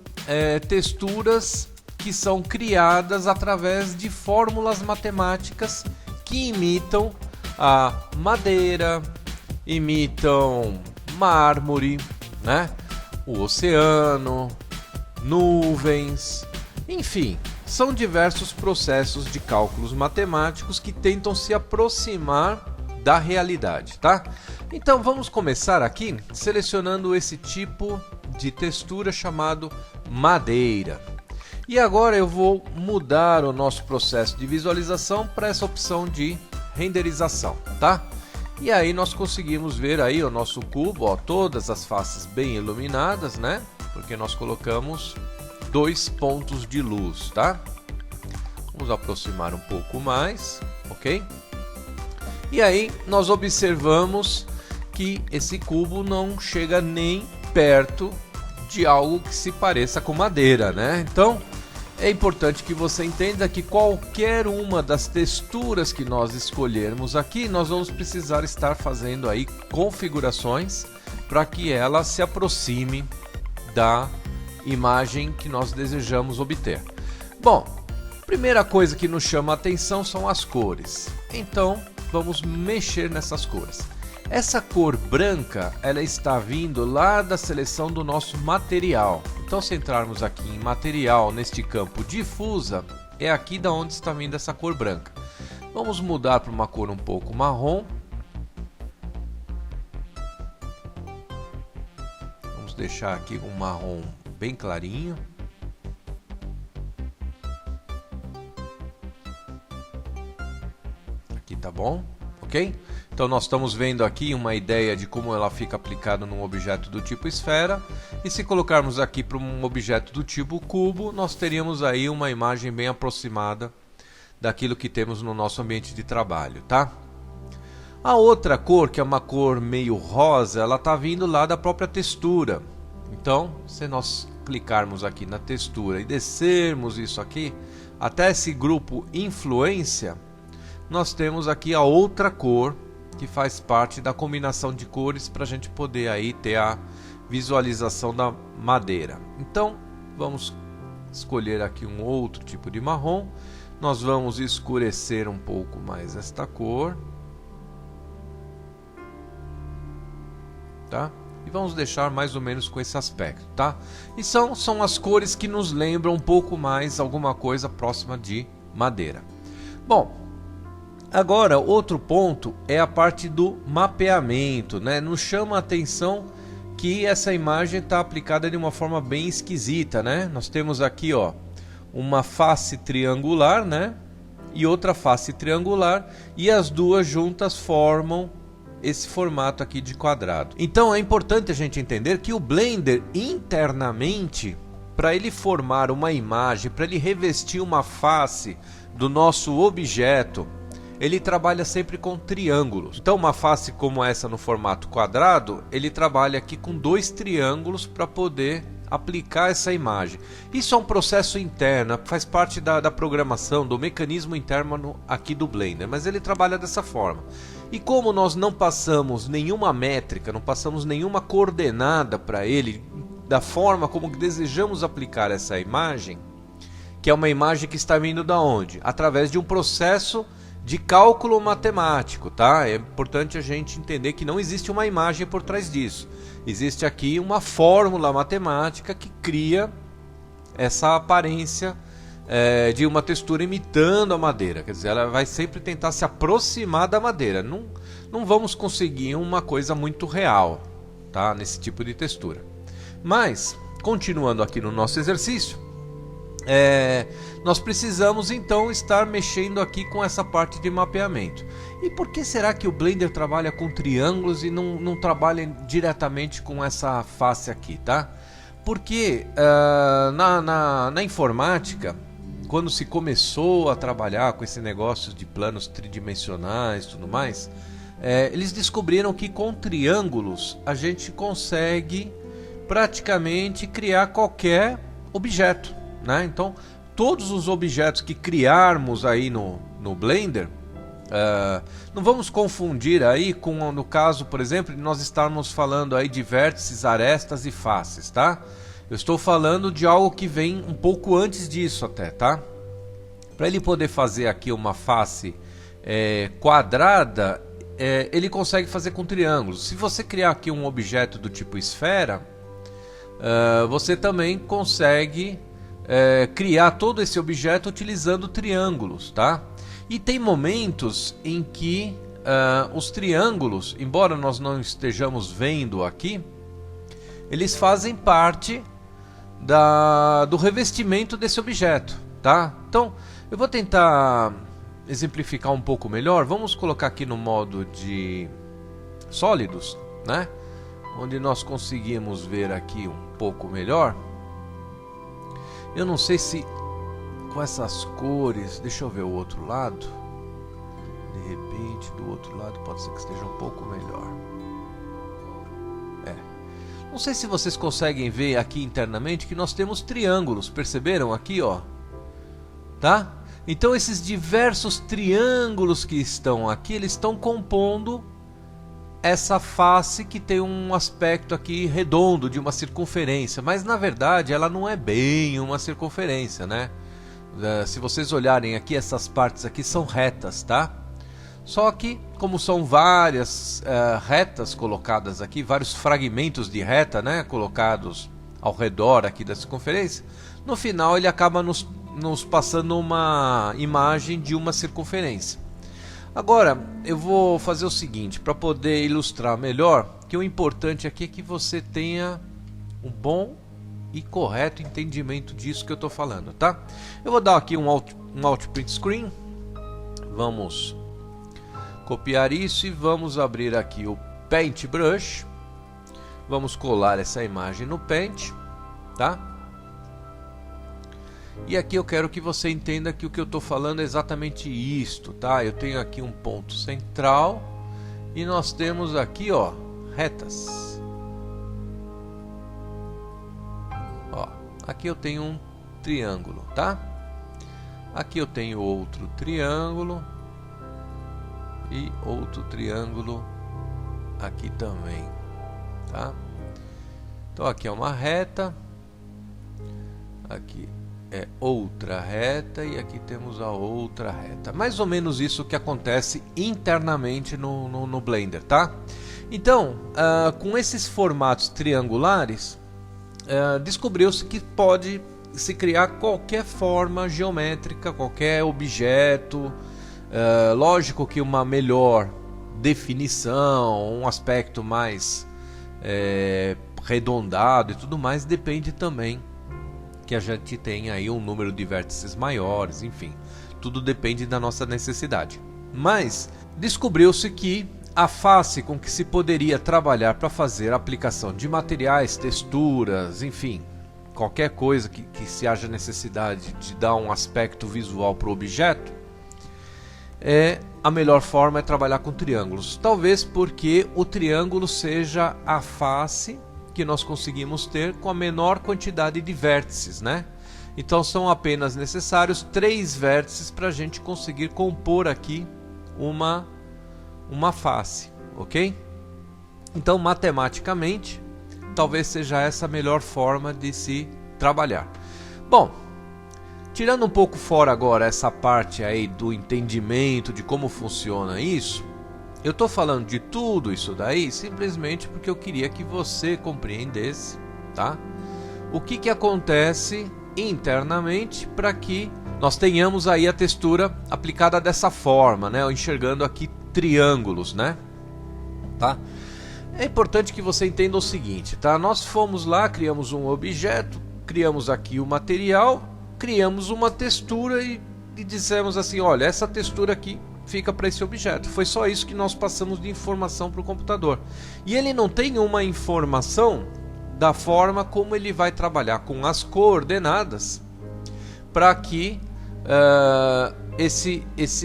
[SPEAKER 1] texturas que são criadas através de fórmulas matemáticas que imitam a madeira, imitam mármore, né? O oceano, nuvens, enfim, são diversos processos de cálculos matemáticos que tentam se aproximar da realidade, tá? Então vamos começar aqui selecionando esse tipo de textura chamado madeira. E agora eu vou mudar o nosso processo de visualização para essa opção de renderização, tá? E aí nós conseguimos ver aí o nosso cubo, ó, todas as faces bem iluminadas, né? Porque nós colocamos 2 pontos de luz, tá? Vamos aproximar um pouco mais, ok? E aí nós observamos que esse cubo não chega nem perto de algo que se pareça com madeira, né? Então é importante que você entenda que qualquer uma das texturas que nós escolhermos aqui, nós vamos precisar estar fazendo aí configurações para que ela se aproxime da imagem que nós desejamos obter. Bom, primeira coisa que nos chama a atenção são as cores. Então vamos mexer nessas cores. Essa cor branca, ela está vindo lá da seleção do nosso material. Então se entrarmos aqui em material, neste campo difusa, é aqui da onde está vindo essa cor branca. Vamos mudar para uma cor um pouco marrom. Vamos deixar aqui um marrom bem clarinho. Aqui tá bom, ok? Então nós estamos vendo aqui uma ideia de como ela fica aplicada num objeto do tipo esfera. E se colocarmos aqui para um objeto do tipo cubo, nós teríamos aí uma imagem bem aproximada daquilo que temos no nosso ambiente de trabalho, tá? A outra cor, que é uma cor meio rosa, ela está vindo lá da própria textura. Então, se nós clicarmos aqui na textura e descermos isso aqui, até esse grupo influência, nós temos aqui a outra cor, que faz parte da combinação de cores para a gente poder aí ter a visualização da madeira. Então vamos escolher aqui um outro tipo de marrom. Nós vamos escurecer um pouco mais esta cor, tá? E vamos deixar mais ou menos com esse aspecto, tá? E são as cores que nos lembram um pouco mais alguma coisa próxima de madeira. Bom, agora, outro ponto é a parte do mapeamento, né? Nos chama a atenção que essa imagem está aplicada de uma forma bem esquisita, né? Nós temos aqui, ó, uma face triangular, né? E outra face triangular, e as duas juntas formam esse formato aqui de quadrado. Então é importante a gente entender que o Blender internamente, para ele formar uma imagem, para ele revestir uma face do nosso objeto, ele trabalha sempre com triângulos. Então uma face como essa no formato quadrado, ele trabalha aqui com 2 triângulos para poder aplicar essa imagem. Isso é um processo interno, faz parte da programação, do mecanismo interno aqui do Blender, mas ele trabalha dessa forma. E como nós não passamos nenhuma métrica, não passamos nenhuma coordenada para ele, da forma como desejamos aplicar essa imagem, que é uma imagem que está vindo da onde? Através de um processo de cálculo matemático, tá? É importante a gente entender que não existe uma imagem por trás disso. Existe aqui uma fórmula matemática que cria essa aparência de uma textura imitando a madeira. Quer dizer, ela vai sempre tentar se aproximar da madeira. Não vamos conseguir uma coisa muito real, tá? Nesse tipo de textura. Mas, continuando aqui no nosso exercício, nós precisamos então estar mexendo aqui com essa parte de mapeamento. E por que será que o Blender trabalha com triângulos e não trabalha diretamente com essa face aqui, tá? Porque na informática, quando se começou a trabalhar com esse negócio de planos tridimensionais e tudo mais, eles descobriram que com triângulos a gente consegue praticamente criar qualquer objeto, né? Então, todos os objetos que criarmos aí no Blender, não vamos confundir aí com, no caso, por exemplo, nós estarmos falando aí de vértices, arestas e faces, tá? Eu estou falando de algo que vem um pouco antes disso até, tá? Para ele poder fazer aqui uma face quadrada, ele consegue fazer com triângulos. Se você criar aqui um objeto do tipo esfera, você também consegue criar todo esse objeto utilizando triângulos, tá? E tem momentos em que os triângulos, embora nós não estejamos vendo aqui, eles fazem parte do revestimento desse objeto, tá? Então, eu vou tentar exemplificar um pouco melhor. Vamos colocar aqui no modo de sólidos, né? Onde nós conseguimos ver aqui um pouco melhor. Eu não sei se com essas cores, deixa eu ver o outro lado. De repente, do outro lado pode ser que esteja um pouco melhor. Não sei se vocês conseguem ver aqui internamente que nós temos triângulos, perceberam aqui, ó? Tá? Então esses diversos triângulos que estão aqui, eles estão compondo essa face que tem um aspecto aqui redondo de uma circunferência, mas na verdade ela não é bem uma circunferência, né? Se vocês olharem aqui, essas partes aqui são retas, tá? Só que, como são várias retas colocadas aqui, vários fragmentos de reta, né, colocados ao redor aqui da circunferência, no final ele acaba nos passando uma imagem de uma circunferência. Agora, eu vou fazer o seguinte, para poder ilustrar melhor, que o importante aqui é que você tenha um bom e correto entendimento disso que eu estou falando, tá? Eu vou dar aqui um Alt Print Screen, vamos copiar isso e vamos abrir aqui o Paintbrush. Vamos colar essa imagem no Paint, tá? E aqui eu quero que você entenda que o que eu estou falando é exatamente isto, tá? Eu tenho aqui um ponto central e nós temos aqui, ó, retas. Ó, aqui eu tenho um triângulo, tá? Aqui eu tenho outro triângulo. E outro triângulo aqui também, tá? Então aqui é uma reta, aqui é outra reta e aqui temos a outra reta. Mais ou menos isso que acontece internamente no Blender, tá? Então, com esses formatos triangulares, descobriu-se que pode se criar qualquer forma geométrica, qualquer objeto. Lógico que uma melhor definição, um aspecto mais arredondado e tudo mais, depende também que a gente tenha aí um número de vértices maiores, enfim, tudo depende da nossa necessidade. Mas descobriu-se que a face com que se poderia trabalhar para fazer a aplicação de materiais, texturas, enfim, qualquer coisa que se haja necessidade de dar um aspecto visual para o objeto, a melhor forma é trabalhar com triângulos. Talvez porque o triângulo seja a face que nós conseguimos ter com a menor quantidade de vértices, né? Então são apenas necessários 3 vértices para a gente conseguir compor aqui uma face, ok? Então matematicamente talvez seja essa a melhor forma de se trabalhar. Bom, Tirando um pouco fora agora essa parte aí do entendimento de como funciona isso, eu estou falando de tudo isso daí simplesmente porque eu queria que você compreendesse, tá? O que acontece internamente para que nós tenhamos aí a textura aplicada dessa forma, né? Enxergando aqui triângulos, né? Tá? É importante que você entenda o seguinte, tá? Nós fomos lá, criamos um objeto, criamos aqui o material, criamos uma textura e dissemos assim, olha, essa textura aqui fica para esse objeto. Foi só isso que nós passamos de informação para o computador. E ele não tem uma informação da forma como ele vai trabalhar com as coordenadas para que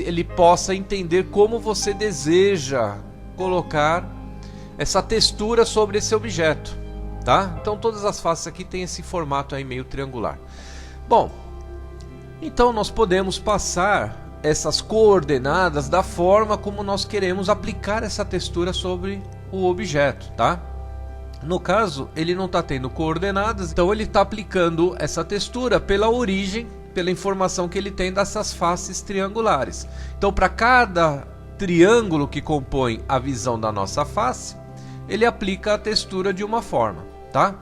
[SPEAKER 1] ele possa entender como você deseja colocar essa textura sobre esse objeto, tá? Então todas as faces aqui têm esse formato aí meio triangular. Bom, então nós podemos passar essas coordenadas da forma como nós queremos aplicar essa textura sobre o objeto, tá? No caso, ele não está tendo coordenadas, então ele está aplicando essa textura pela origem, pela informação que ele tem dessas faces triangulares. Então, para cada triângulo que compõe a visão da nossa face, ele aplica a textura de uma forma, tá?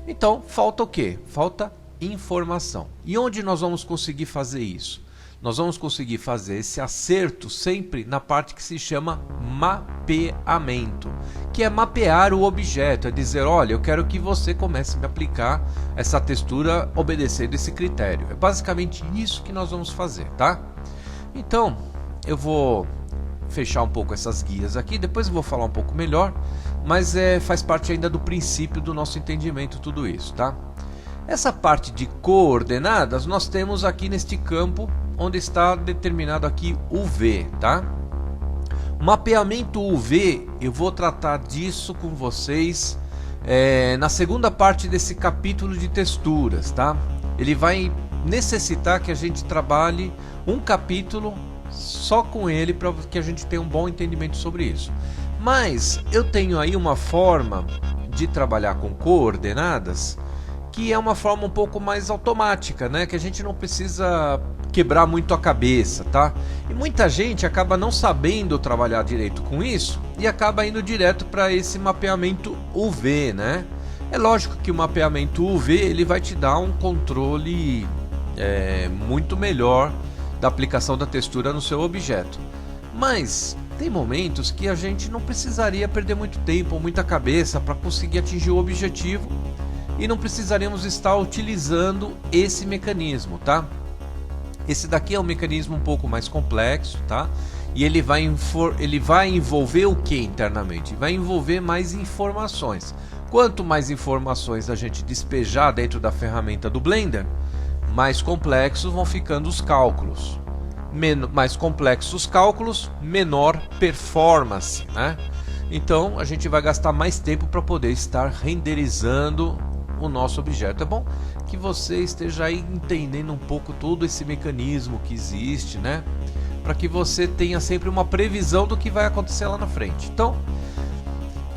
[SPEAKER 1] Então, falta o quê? Falta informação. E onde nós vamos conseguir fazer isso? Nós vamos conseguir fazer esse acerto sempre na parte que se chama mapeamento, que é mapear o objeto, é dizer, olha, eu quero que você comece a me aplicar essa textura obedecendo esse critério. É basicamente isso que nós vamos fazer, tá? Então, eu vou fechar um pouco essas guias aqui, depois eu vou falar um pouco melhor, mas faz parte ainda do princípio do nosso entendimento tudo isso, tá? Essa parte de coordenadas nós temos aqui neste campo onde está determinado aqui o V, tá? O mapeamento UV, eu vou tratar disso com vocês na segunda parte desse capítulo de texturas, tá? Ele vai necessitar que a gente trabalhe um capítulo só com ele para que a gente tenha um bom entendimento sobre isso. Mas eu tenho aí uma forma de trabalhar com coordenadas que é uma forma um pouco mais automática, né? Que a gente não precisa quebrar muito a cabeça, tá? E muita gente acaba não sabendo trabalhar direito com isso e acaba indo direto para esse mapeamento UV, né? É lógico que o mapeamento UV ele vai te dar um controle muito melhor da aplicação da textura no seu objeto. Mas tem momentos que a gente não precisaria perder muito tempo ou muita cabeça para conseguir atingir o objetivo e não precisaríamos estar utilizando esse mecanismo, tá? Esse daqui é um mecanismo um pouco mais complexo, tá? E ele vai envolver o que internamente? Vai envolver mais informações. Quanto mais informações a gente despejar dentro da ferramenta do Blender, mais complexos vão ficando os cálculos. Mais complexos os cálculos, menor performance, né? Então a gente vai gastar mais tempo para poder estar renderizando o nosso objeto. É bom que você esteja aí entendendo um pouco todo esse mecanismo que existe, né? Para que você tenha sempre uma previsão do que vai acontecer lá na frente. Então,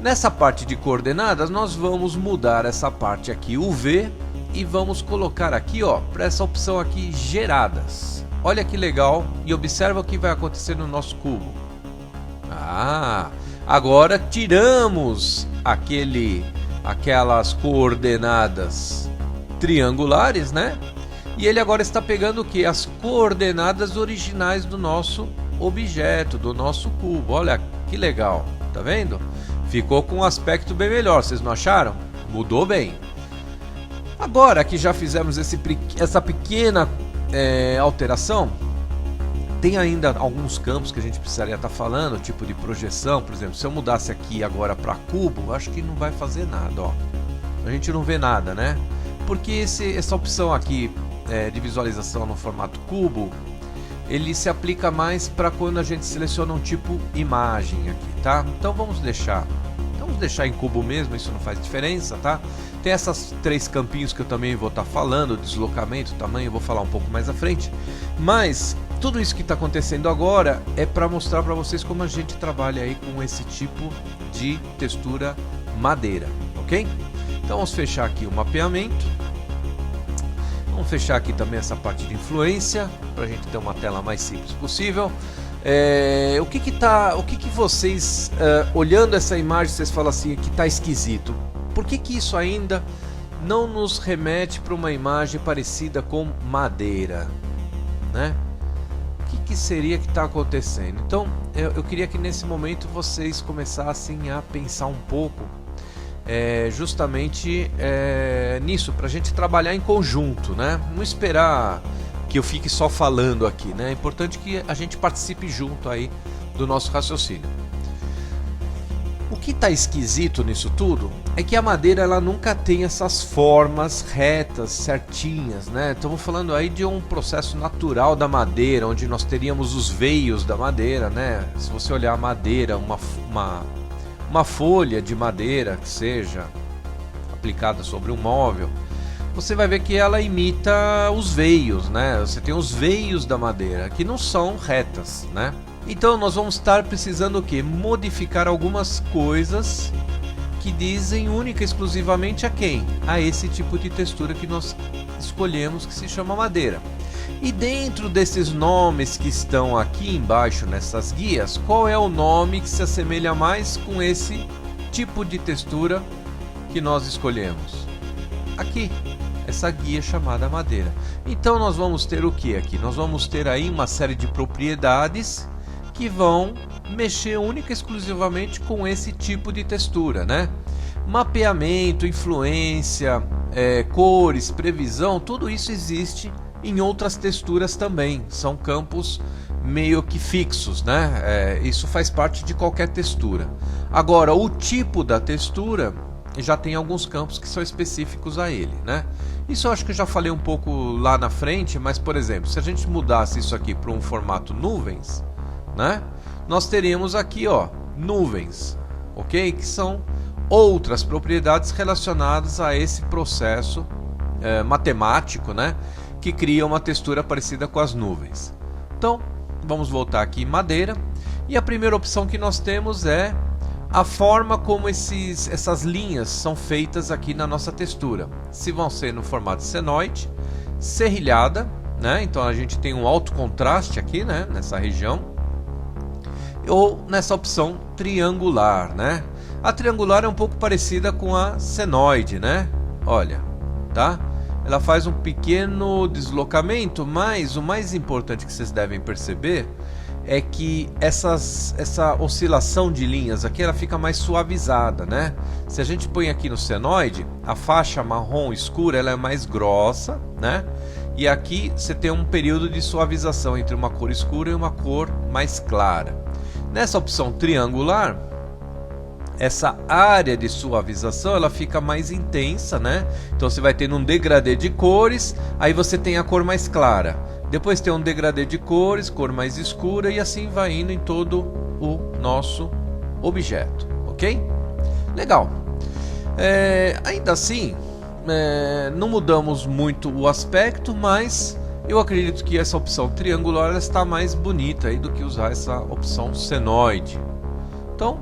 [SPEAKER 1] nessa parte de coordenadas, nós vamos mudar essa parte aqui, o V, e vamos colocar aqui, ó, para essa opção aqui, geradas. Olha que legal, e observa o que vai acontecer no nosso cubo. Agora tiramos aquelas coordenadas triangulares, né? E ele agora está pegando o que? As coordenadas originais do nosso objeto, do nosso cubo. Olha que legal, tá vendo? Ficou com um aspecto bem melhor, vocês não acharam? Mudou bem. Agora que já fizemos essa pequena alteração, tem ainda alguns campos que a gente precisaria estar falando, tipo de projeção, por exemplo. Se eu mudasse aqui agora para cubo, acho que não vai fazer nada, ó. A gente não vê nada, né? Porque essa opção aqui de visualização no formato cubo, ele se aplica mais para quando a gente seleciona um tipo imagem aqui, tá? Então vamos deixar em cubo mesmo, isso não faz diferença, tá? Tem essas três campinhos que eu também vou estar falando, deslocamento, tamanho, eu vou falar um pouco mais à frente. Mas tudo isso que está acontecendo agora é para mostrar para vocês como a gente trabalha aí com esse tipo de textura madeira, ok? Então vamos fechar aqui o mapeamento. Vamos fechar aqui também essa parte de influência, para a gente ter uma tela mais simples possível. O que vocês, olhando essa imagem, vocês falam assim, que está esquisito? Por que isso ainda não nos remete para uma imagem parecida com madeira, né? O que seria que está acontecendo? Então, eu queria que nesse momento vocês começassem a pensar um pouco justamente nisso, para a gente trabalhar em conjunto, né? Não esperar que eu fique só falando aqui, né? É importante que a gente participe junto aí do nosso raciocínio. O que está esquisito nisso tudo é que a madeira ela nunca tem essas formas retas, certinhas, né? Estamos falando aí de um processo natural da madeira, onde nós teríamos os veios da madeira, né? Se você olhar a madeira, uma folha de madeira que seja aplicada sobre um móvel, você vai ver que ela imita os veios, né? Você tem os veios da madeira, que não são retas, né? Então nós vamos estar precisando o quê? Modificar algumas coisas que dizem única e exclusivamente a quem? A esse tipo de textura que nós escolhemos, que se chama madeira. E dentro desses nomes que estão aqui embaixo nessas guias, qual é o nome que se assemelha mais com esse tipo de textura que nós escolhemos? Aqui, essa guia chamada madeira. Então nós vamos ter o que aqui? Nós vamos ter aí uma série de propriedades que vão mexer única e exclusivamente com esse tipo de textura, né? Mapeamento, influência, cores, previsão, tudo isso existe em outras texturas também. São campos meio que fixos, né? Isso faz parte de qualquer textura. Agora, o tipo da textura já tem alguns campos que são específicos a ele, né? Isso eu acho que eu já falei um pouco lá na frente, mas por exemplo, se a gente mudasse isso aqui para um formato nuvens, né? Nós teríamos aqui, ó, nuvens, ok? Que são outras propriedades relacionadas a esse processo matemático, né? Que cria uma textura parecida com as nuvens. Então, vamos voltar aqui em madeira. E a primeira opção que nós temos é a forma como essas linhas são feitas aqui na nossa textura. Se vão ser no formato senoide, serrilhada, né? Então a gente tem um alto contraste aqui, né? Nessa região. Ou nessa opção triangular, né? A triangular é um pouco parecida com a senoide, né? Olha, tá? Ela faz um pequeno deslocamento, mas o mais importante que vocês devem perceber é que essa oscilação de linhas aqui ela fica mais suavizada, né? Se a gente põe aqui no senoide, a faixa marrom escura ela é mais grossa, né? E aqui você tem um período de suavização entre uma cor escura e uma cor mais clara. Nessa opção triangular, essa área de suavização ela fica mais intensa, né? Então você vai tendo um degradê de cores, aí você tem a cor mais clara. Depois tem um degradê de cores, cor mais escura e assim vai indo em todo o nosso objeto, ok? Legal. Ainda assim, não mudamos muito o aspecto, mas eu acredito que essa opção triangular está mais bonita aí do que usar essa opção senoide. Então,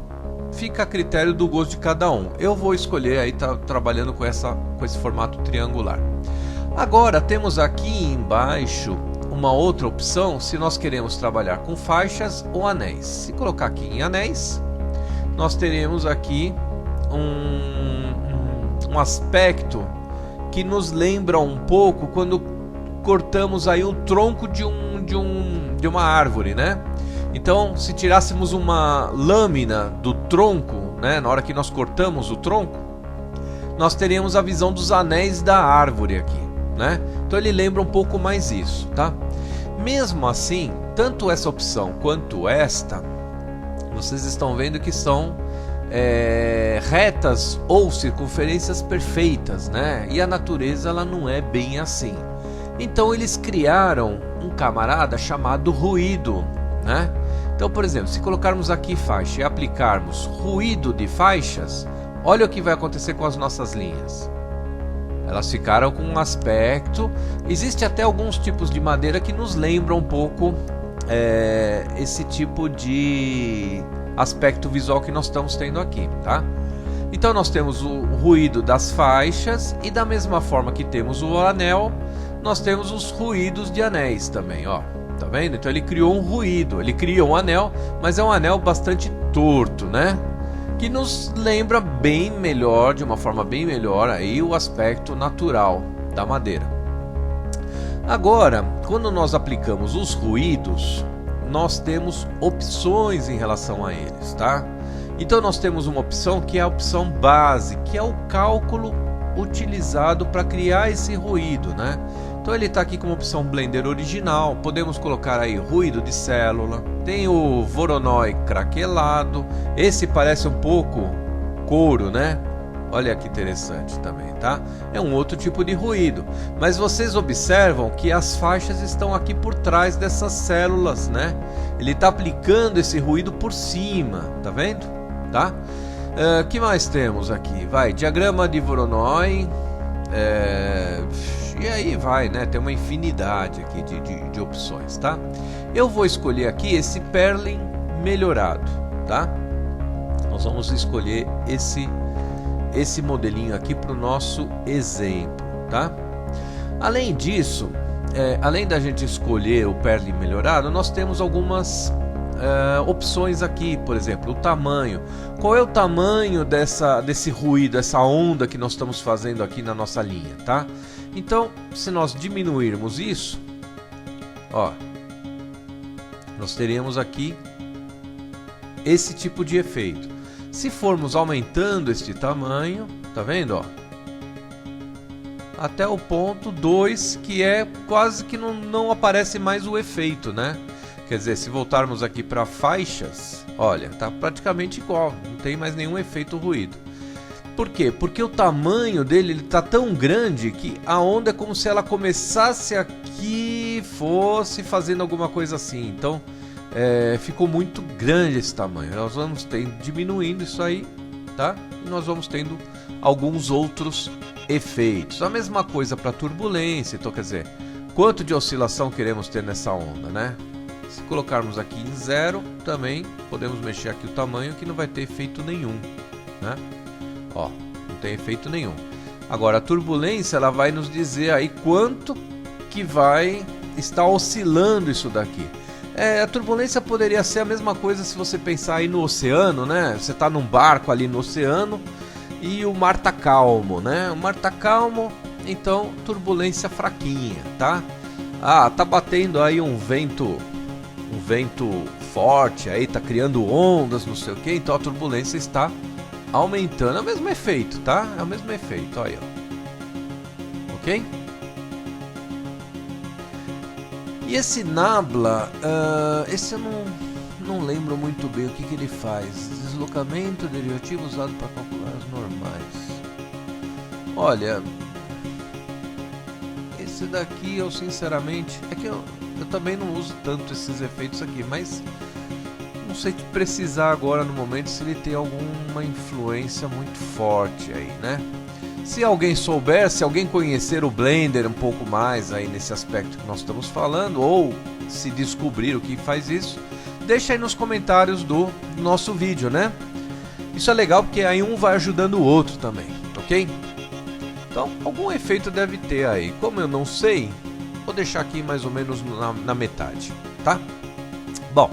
[SPEAKER 1] fica a critério do gosto de cada um. Eu vou escolher aí trabalhando com esse formato triangular. Agora temos aqui embaixo uma outra opção se nós queremos trabalhar com faixas ou anéis. Se colocar aqui em anéis, nós teremos aqui um aspecto que nos lembra um pouco quando cortamos aí o tronco de uma árvore, né? Então, se tirássemos uma lâmina do tronco, né, na hora que nós cortamos o tronco, nós teríamos a visão dos anéis da árvore aqui, né? Então ele lembra um pouco mais isso, tá? Mesmo assim, tanto essa opção quanto esta, vocês estão vendo que são retas ou circunferências perfeitas, né? E a natureza ela não é bem assim. Então eles criaram um camarada chamado ruído, né? Então, por exemplo, se colocarmos aqui faixa e aplicarmos ruído de faixas, olha o que vai acontecer com as nossas linhas. Elas ficaram com um aspecto... Existe até alguns tipos de madeira que nos lembram um pouco esse tipo de aspecto visual que nós estamos tendo aqui, tá? Então nós temos o ruído das faixas e da mesma forma que temos o anel, nós temos os ruídos de anéis também, ó. Tá vendo? Então ele criou um ruído, ele criou um anel, mas é um anel bastante torto, né? Que nos lembra bem melhor, de uma forma bem melhor, aí o aspecto natural da madeira. Agora, quando nós aplicamos os ruídos, nós temos opções em relação a eles, tá? Então nós temos uma opção que é a opção base, que é o cálculo utilizado para criar esse ruído, né? Então ele está aqui como opção Blender original, podemos colocar aí ruído de célula, tem o Voronoi craquelado, esse parece um pouco couro, né? Olha que interessante também, tá? É um outro tipo de ruído, mas vocês observam que as faixas estão aqui por trás dessas células, né? Ele está aplicando esse ruído por cima, tá vendo? Tá? Que mais temos aqui? Vai, diagrama de Voronoi, e aí vai, né? Tem uma infinidade aqui de opções, tá? Eu vou escolher aqui esse Perlin melhorado, tá? Nós vamos escolher esse modelinho aqui para o nosso exemplo, tá? Além disso, além da gente escolher o Perlin melhorado, nós temos algumas opções aqui, por exemplo, o tamanho. Qual é o tamanho desse ruído, essa onda que nós estamos fazendo aqui na nossa linha, tá? Então, se nós diminuirmos isso, ó, nós teremos aqui esse tipo de efeito. Se formos aumentando este tamanho, tá vendo, ó? Até o ponto 2, que é quase que não aparece mais o efeito, né? Quer dizer, se voltarmos aqui para faixas, olha, tá praticamente igual, não tem mais nenhum efeito ruído. Por quê? Porque o tamanho dele está tão grande que a onda é como se ela começasse aqui, fosse fazendo alguma coisa assim. Então, ficou muito grande esse tamanho. Nós vamos diminuindo isso aí, tá? E nós vamos tendo alguns outros efeitos. A mesma coisa para turbulência, então quer dizer, quanto de oscilação queremos ter nessa onda, né? Se colocarmos aqui em 0, também podemos mexer aqui o tamanho que não vai ter efeito nenhum, né? Ó, não tem efeito nenhum. Agora a turbulência, ela vai nos dizer aí quanto que vai estar oscilando isso daqui. A turbulência poderia ser a mesma coisa se você pensar aí no oceano, né? Você está num barco ali no oceano e o mar tá calmo, né? O mar tá calmo, então turbulência fraquinha, tá? Ah, tá batendo aí um vento forte, aí tá criando ondas, não sei o que, então a turbulência está aumentando. É o mesmo efeito, tá? É o mesmo efeito, olha aí, ó. Ok? E esse Nabla, esse eu não lembro muito bem o que ele faz. Deslocamento derivativo usado para calcular as normais. Olha, esse daqui eu sinceramente, é que eu também não uso tanto esses efeitos aqui, mas não sei te precisar agora no momento se ele tem alguma influência muito forte aí, né? Se alguém souber, se alguém conhecer o Blender um pouco mais aí nesse aspecto que nós estamos falando, ou se descobrir o que faz isso, deixa aí nos comentários do nosso vídeo, né? Isso é legal porque aí um vai ajudando o outro também, ok? Então, algum efeito deve ter aí. Como eu não sei, vou deixar aqui mais ou menos na metade, tá? Bom,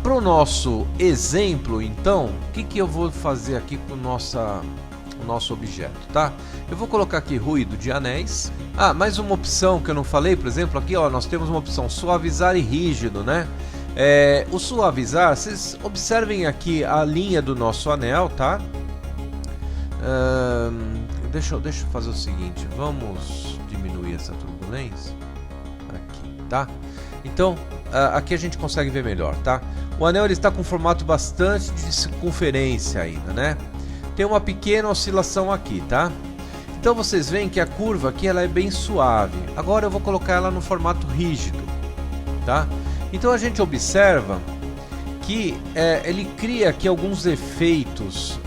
[SPEAKER 1] para o nosso exemplo, então, o que eu vou fazer aqui com o nosso objeto, tá? Eu vou colocar aqui ruído de anéis. Ah, mais uma opção que eu não falei, por exemplo, aqui ó, nós temos uma opção suavizar e rígido, né? O suavizar, vocês observem aqui a linha do nosso anel, tá? Deixa eu fazer o seguinte, vamos diminuir essa turbulência aqui, tá? Então, aqui a gente consegue ver melhor, tá? O anel ele está com um formato bastante de circunferência ainda, né? Tem uma pequena oscilação aqui, tá? Então vocês veem que a curva aqui ela é bem suave. Agora eu vou colocar ela no formato rígido, tá? Então a gente observa que ele cria aqui alguns efeitos,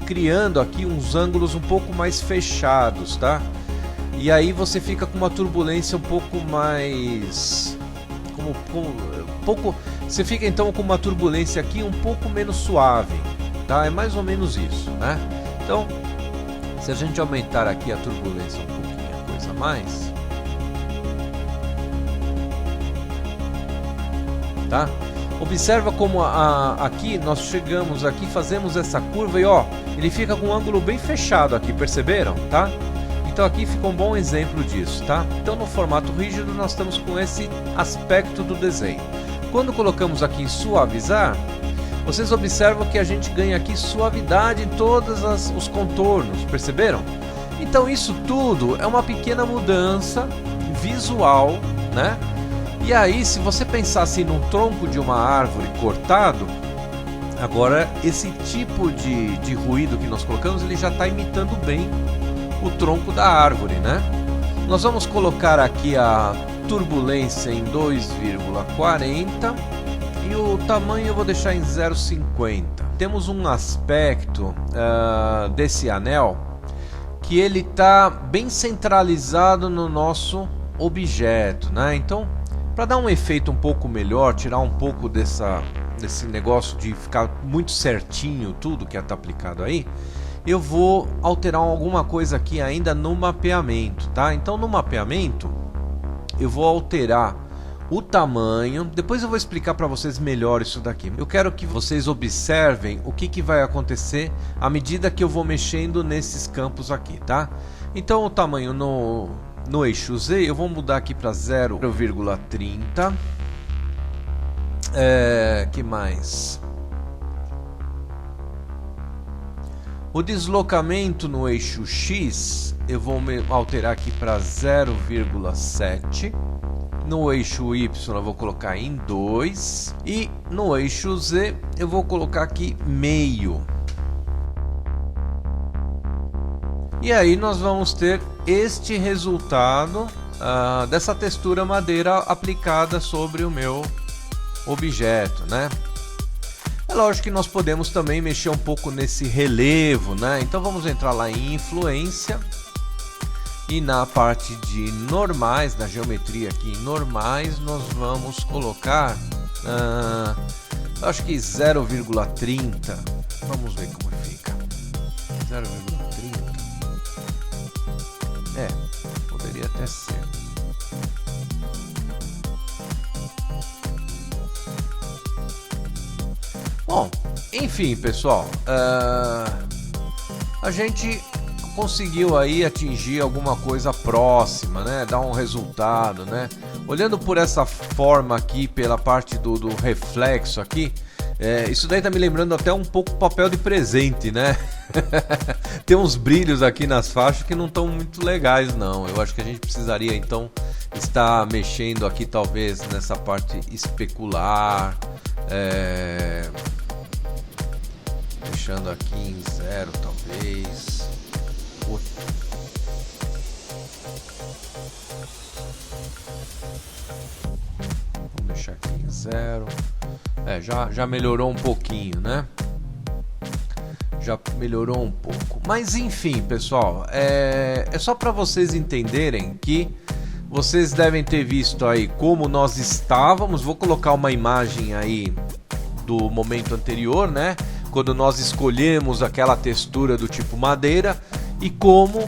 [SPEAKER 1] criando aqui uns ângulos um pouco mais fechados, tá? E aí você fica com uma turbulência um pouco mais... Você fica então com uma turbulência aqui um pouco menos suave, tá? É mais ou menos isso, né? Então, se a gente aumentar aqui a turbulência um pouquinho, a coisa a mais. Tá? Observa como aqui nós chegamos aqui, fazemos essa curva e ó, ele fica com um ângulo bem fechado aqui, perceberam? Tá? Então aqui fica um bom exemplo disso, tá? Então no formato rígido nós estamos com esse aspecto do desenho. Quando colocamos aqui em suavizar, vocês observam que a gente ganha aqui suavidade em todos os contornos, perceberam? Então isso tudo é uma pequena mudança visual, né? E aí, se você pensasse num tronco de uma árvore cortado, agora esse tipo de ruído que nós colocamos, ele já está imitando bem o tronco da árvore, né? Nós vamos colocar aqui a turbulência em 2,40 e o tamanho eu vou deixar em 0,50. Temos um aspecto desse anel que ele está bem centralizado no nosso objeto, né? Então, para dar um efeito um pouco melhor, tirar um pouco desse negócio de ficar muito certinho tudo que está aplicado aí, eu vou alterar alguma coisa aqui ainda no mapeamento, tá? Então no mapeamento eu vou alterar o tamanho, depois eu vou explicar para vocês melhor isso daqui. Eu quero que vocês observem o que vai acontecer à medida que eu vou mexendo nesses campos aqui, tá? Então o tamanho no eixo Z, eu vou mudar aqui para 0,30. Que mais? O deslocamento no eixo X, eu vou alterar aqui para 0,7. No eixo Y eu vou colocar em 2. E no eixo Z eu vou colocar aqui meio. E aí nós vamos ter este resultado dessa textura madeira aplicada sobre o meu objeto, né? É lógico que nós podemos também mexer um pouco nesse relevo, né? Então vamos entrar lá em influência e na parte de normais, na geometria aqui em normais, nós vamos colocar acho que 0,30. Vamos ver como fica. 0,30. Poderia até ser. Bom, enfim, pessoal, a gente conseguiu aí atingir alguma coisa próxima, né? Dar um resultado, né? Olhando por essa forma aqui, pela parte do reflexo aqui, isso daí tá me lembrando até um pouco papel de presente, né? Tem uns brilhos aqui nas faixas que não estão muito legais, não. Eu acho que a gente precisaria então estar mexendo aqui talvez nessa parte especular, deixando aqui em 0 talvez. Vamos deixar aqui em 0. Já melhorou um pouquinho, né? Já melhorou um pouco. Mas enfim, pessoal, é só para vocês entenderem que vocês devem ter visto aí como nós estávamos. Vou colocar uma imagem aí do momento anterior, né? Quando nós escolhemos aquela textura do tipo madeira e como,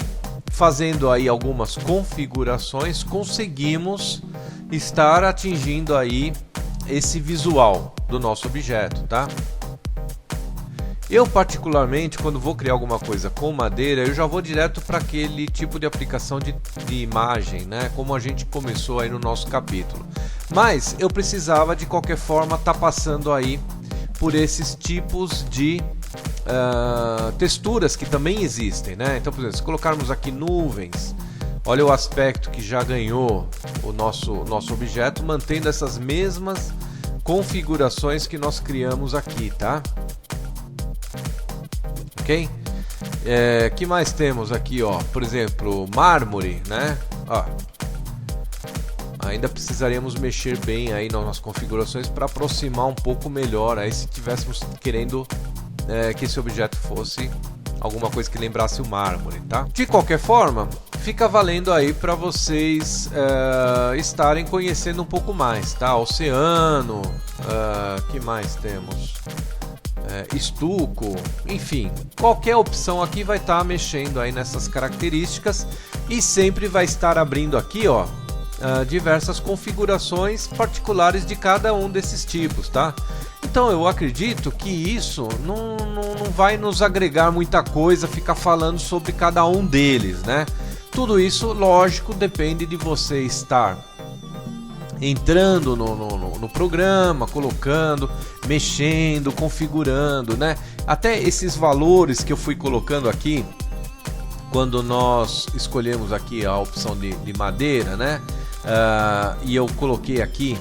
[SPEAKER 1] fazendo aí algumas configurações, conseguimos estar atingindo aí esse visual do nosso objeto, tá? Eu particularmente, quando vou criar alguma coisa com madeira, eu já vou direto para aquele tipo de aplicação de imagem, né? Como a gente começou aí no nosso capítulo. Mas eu precisava de qualquer forma estar passando aí por esses tipos de texturas que também existem, né? Então, por exemplo, se colocarmos aqui nuvens, olha o aspecto que já ganhou o nosso objeto, mantendo essas mesmas configurações que nós criamos aqui, tá? Ok? Que mais temos aqui, ó? Por exemplo, mármore, né? Ó, ainda precisaríamos mexer bem aí nas configurações para aproximar um pouco melhor aí se tivéssemos querendo que esse objeto fosse alguma coisa que lembrasse o mármore, tá? De qualquer forma, fica valendo aí para vocês estarem conhecendo um pouco mais, tá? Oceano, que mais temos? estuco, enfim, qualquer opção aqui vai estar mexendo aí nessas características e sempre vai estar abrindo aqui, ó, diversas configurações particulares de cada um desses tipos, tá? Então eu acredito que isso não vai nos agregar muita coisa ficar falando sobre cada um deles, né? Tudo isso, lógico, depende de você estar entrando no programa, colocando, mexendo, configurando, né? Até esses valores que eu fui colocando aqui, quando nós escolhemos aqui a opção de madeira, né? E eu coloquei aqui,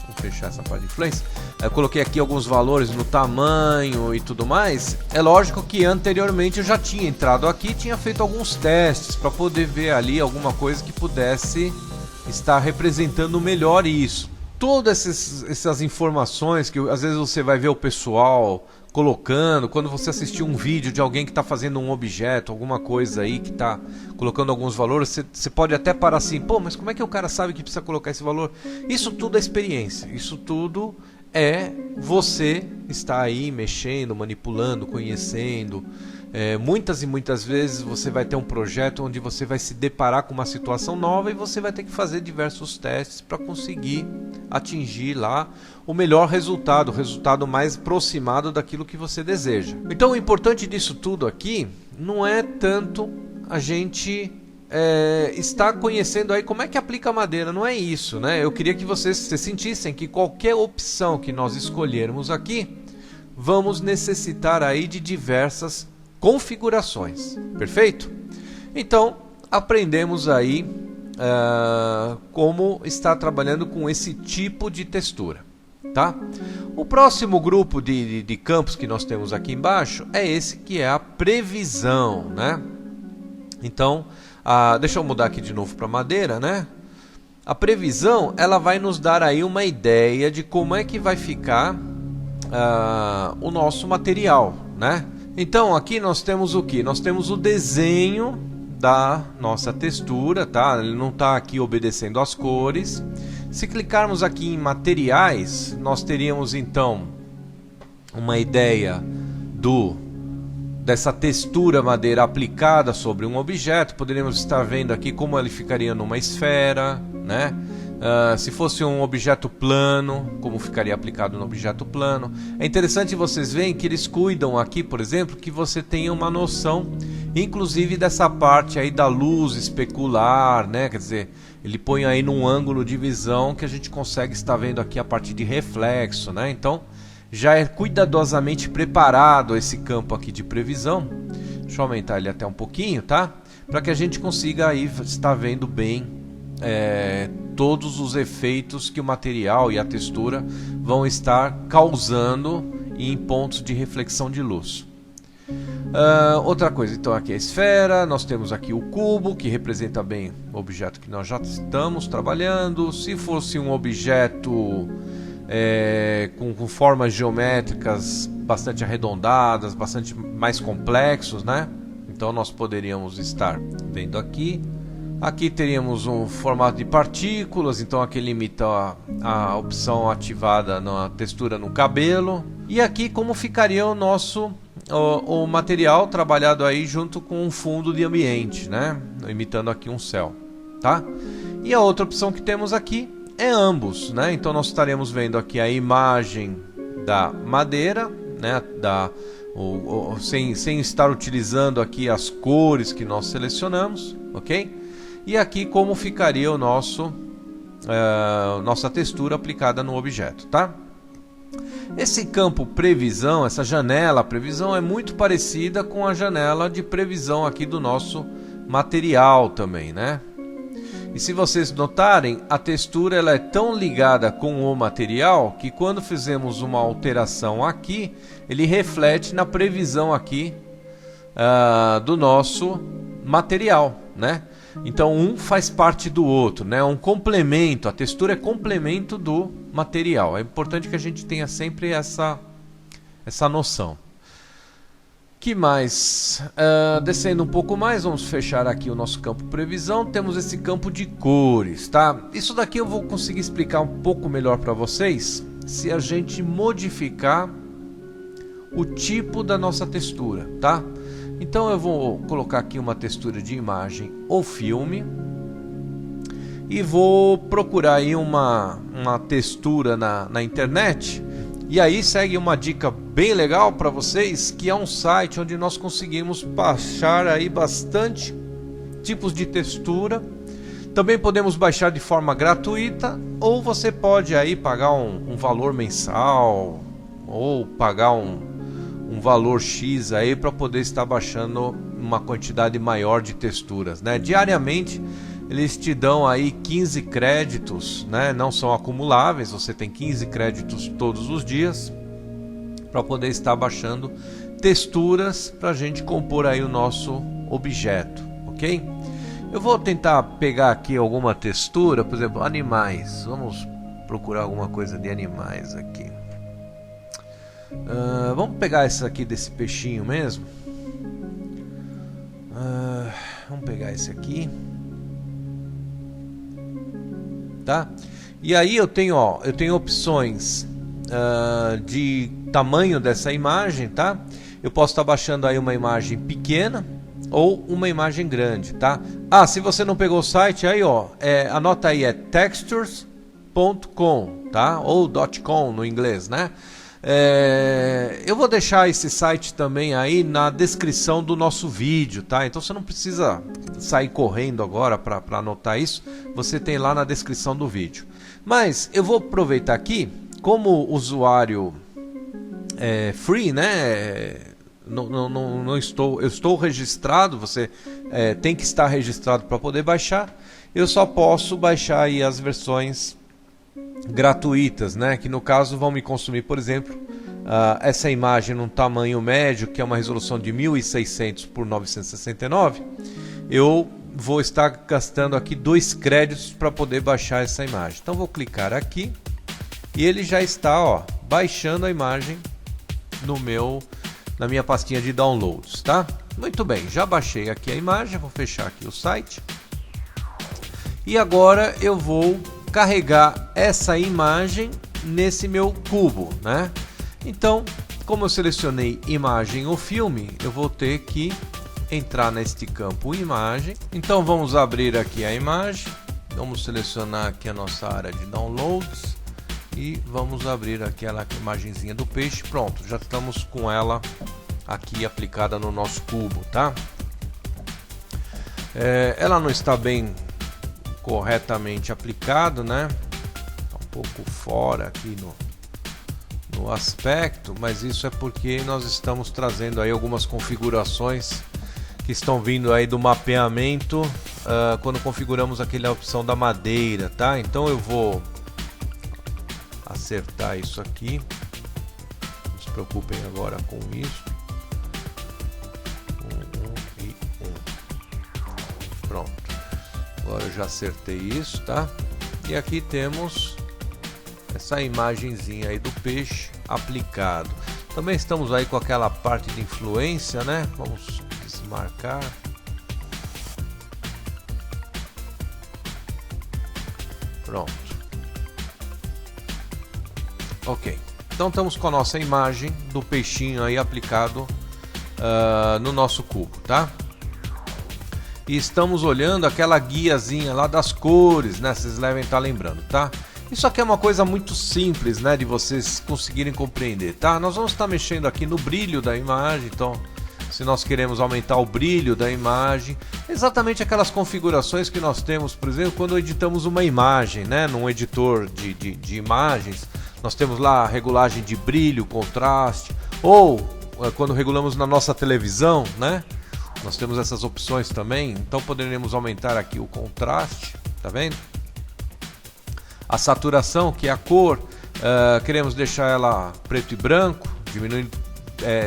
[SPEAKER 1] vou fechar essa parte de influência, eu coloquei aqui alguns valores no tamanho e tudo mais. É lógico que anteriormente eu já tinha entrado aqui e tinha feito alguns testes para poder ver ali alguma coisa que pudesse estar representando melhor isso. Todas essas informações que às vezes você vai ver o pessoal colocando, quando você assistir um vídeo de alguém que está fazendo um objeto, alguma coisa aí que está colocando alguns valores, você pode até parar assim, pô, mas como é que o cara sabe que precisa colocar esse valor? Isso tudo é experiência, isso tudo é você estar aí mexendo, manipulando, conhecendo. Muitas e muitas vezes você vai ter um projeto onde você vai se deparar com uma situação nova e você vai ter que fazer diversos testes para conseguir atingir lá o melhor resultado, o resultado mais aproximado daquilo que você deseja. Então o importante disso tudo aqui não é tanto a gente estar conhecendo aí como é que aplica a madeira, não é isso, né? Eu queria que vocês sentissem que qualquer opção que nós escolhermos aqui, vamos necessitar aí de diversas configurações, perfeito? Então aprendemos aí como estar trabalhando com esse tipo de textura, tá? O próximo grupo de campos que nós temos aqui embaixo é esse que é a previsão, né? Então deixa eu mudar aqui de novo para madeira, né? A previsão, ela vai nos dar aí uma ideia de como é que vai ficar o nosso material, né? Então aqui nós temos o que? Nós temos o desenho da nossa textura, tá? Ele não está aqui obedecendo às cores. Se clicarmos aqui em materiais, nós teríamos então uma ideia dessa textura madeira aplicada sobre um objeto. Poderíamos estar vendo aqui como ele ficaria numa esfera, né? Se fosse um objeto plano, como ficaria aplicado no objeto plano. É interessante vocês verem que eles cuidam aqui, por exemplo, que você tenha uma noção, inclusive dessa parte aí da luz especular, né? Quer dizer, ele põe aí num ângulo de visão que a gente consegue estar vendo aqui a parte de reflexo, né? Então, já é cuidadosamente preparado esse campo aqui de previsão. Deixa eu aumentar ele até um pouquinho, tá? Para que a gente consiga aí estar vendo bem todos os efeitos que o material e a textura vão estar causando em pontos de reflexão de luz. Outra coisa, então aqui é a esfera, nós temos aqui o cubo, que representa bem o objeto que nós já estamos trabalhando. Se fosse um objeto com formas geométricas bastante arredondadas, bastante mais complexos, né? Então nós poderíamos estar vendo aqui. Aqui teríamos um formato de partículas, então aqui limita a opção ativada na textura no cabelo. E aqui como ficaria o nosso o material trabalhado aí junto com um fundo de ambiente, né? Imitando aqui um céu, tá? E a outra opção que temos aqui é ambos, né? Então nós estaremos vendo aqui a imagem da madeira, né? Sem estar utilizando aqui as cores que nós selecionamos, ok? E aqui como ficaria o nossa textura aplicada no objeto, tá? Esse campo previsão, essa janela previsão é muito parecida com a janela de previsão aqui do nosso material também, né? E se vocês notarem, a textura ela é tão ligada com o material que quando fizemos uma alteração aqui, ele reflete na previsão aqui do nosso material, né? Então um faz parte do outro, né? Um complemento, a textura é complemento do material. É importante que a gente tenha sempre essa noção. Que mais? Descendo um pouco mais, vamos fechar aqui o nosso campo previsão. Temos esse campo de cores, tá? Isso daqui eu vou conseguir explicar um pouco melhor para vocês se a gente modificar o tipo da nossa textura, tá? Então eu vou colocar aqui uma textura de imagem ou filme e vou procurar aí uma textura na internet. E aí segue uma dica bem legal para vocês, que é um site onde nós conseguimos baixar aí bastante tipos de textura. Também podemos baixar de forma gratuita, ou você pode aí pagar um valor mensal ou pagar um valor X aí para poder estar baixando uma quantidade maior de texturas, né? Diariamente eles te dão aí 15 créditos, né? Não são acumuláveis, você tem 15 créditos todos os dias para poder estar baixando texturas para a gente compor aí o nosso objeto, ok? Eu vou tentar pegar aqui alguma textura, por exemplo, animais. Vamos procurar alguma coisa de animais aqui. Vamos pegar essa aqui desse peixinho mesmo. Vamos pegar esse aqui. Tá? E aí eu tenho opções de tamanho dessa imagem, tá? Eu posso estar baixando aí uma imagem pequena ou uma imagem grande, tá? Se você não pegou o site, aí anota aí, é textures.com, tá? Ou .com no inglês, né? Eu vou deixar esse site também aí na descrição do nosso vídeo, tá? Então você não precisa sair correndo agora para anotar isso, você tem lá na descrição do vídeo. Mas eu vou aproveitar aqui, como usuário free, né? Eu estou registrado, você tem que estar registrado para poder baixar. Eu só posso baixar aí as versões gratuitas, né? Que no caso vão me consumir, por exemplo, essa imagem num tamanho médio, que é uma resolução de 1600 por 969. Eu vou estar gastando aqui 2 créditos para poder baixar essa imagem. Então vou clicar aqui e ele já está baixando a imagem na minha pastinha de downloads, tá? Muito bem, já baixei aqui a imagem, vou fechar aqui o site. E agora eu vou carregar essa imagem nesse meu cubo, né? Então, como eu selecionei imagem ou filme, eu vou ter que entrar neste campo imagem. Então vamos abrir aqui a imagem, vamos selecionar aqui a nossa área de downloads e vamos abrir aquela imagenzinha do peixe. Pronto, já estamos com ela aqui aplicada no nosso cubo, tá? Ela não está bem corretamente aplicado, né? Tá um pouco fora aqui no aspecto, mas isso é porque nós estamos trazendo aí algumas configurações que estão vindo aí do mapeamento quando configuramos aquela opção da madeira, tá? Então eu vou acertar isso aqui, não se preocupem agora com isso. 1 e 1. Pronto. Agora eu já acertei isso, tá? E aqui temos essa imagenzinha aí do peixe aplicado. Também estamos aí com aquela parte de influência, né? Vamos desmarcar. Pronto. Ok. Então estamos com a nossa imagem do peixinho aí aplicado no nosso cubo, tá? E estamos olhando aquela guiazinha lá das cores, né? Vocês devem estar lembrando, tá? Isso aqui é uma coisa muito simples, né? De vocês conseguirem compreender, tá? Nós vamos estar mexendo aqui no brilho da imagem. Então, se nós queremos aumentar o brilho da imagem, exatamente aquelas configurações que nós temos, por exemplo, quando editamos uma imagem, né? Num editor de imagens, nós temos lá a regulagem de brilho, contraste, ou quando regulamos na nossa televisão, né? Nós temos essas opções também, então poderemos aumentar aqui o contraste, tá vendo? A saturação, que é a cor, queremos deixar ela preto e branco, diminuindo,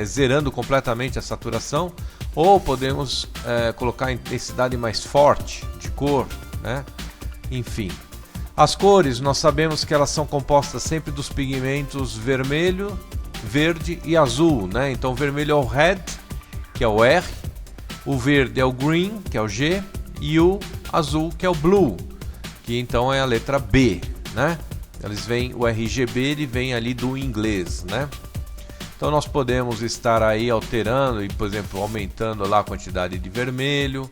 [SPEAKER 1] zerando completamente a saturação, ou podemos colocar a intensidade mais forte de cor, né? Enfim. As cores, nós sabemos que elas são compostas sempre dos pigmentos vermelho, verde e azul, né? Então o vermelho é o red, que é o R, o verde é o green, que é o G, e o azul, que é o blue, que então é a letra B, né? O RGB ele vem ali do inglês, né? Então nós podemos estar aí alterando e, por exemplo, aumentando lá a quantidade de vermelho,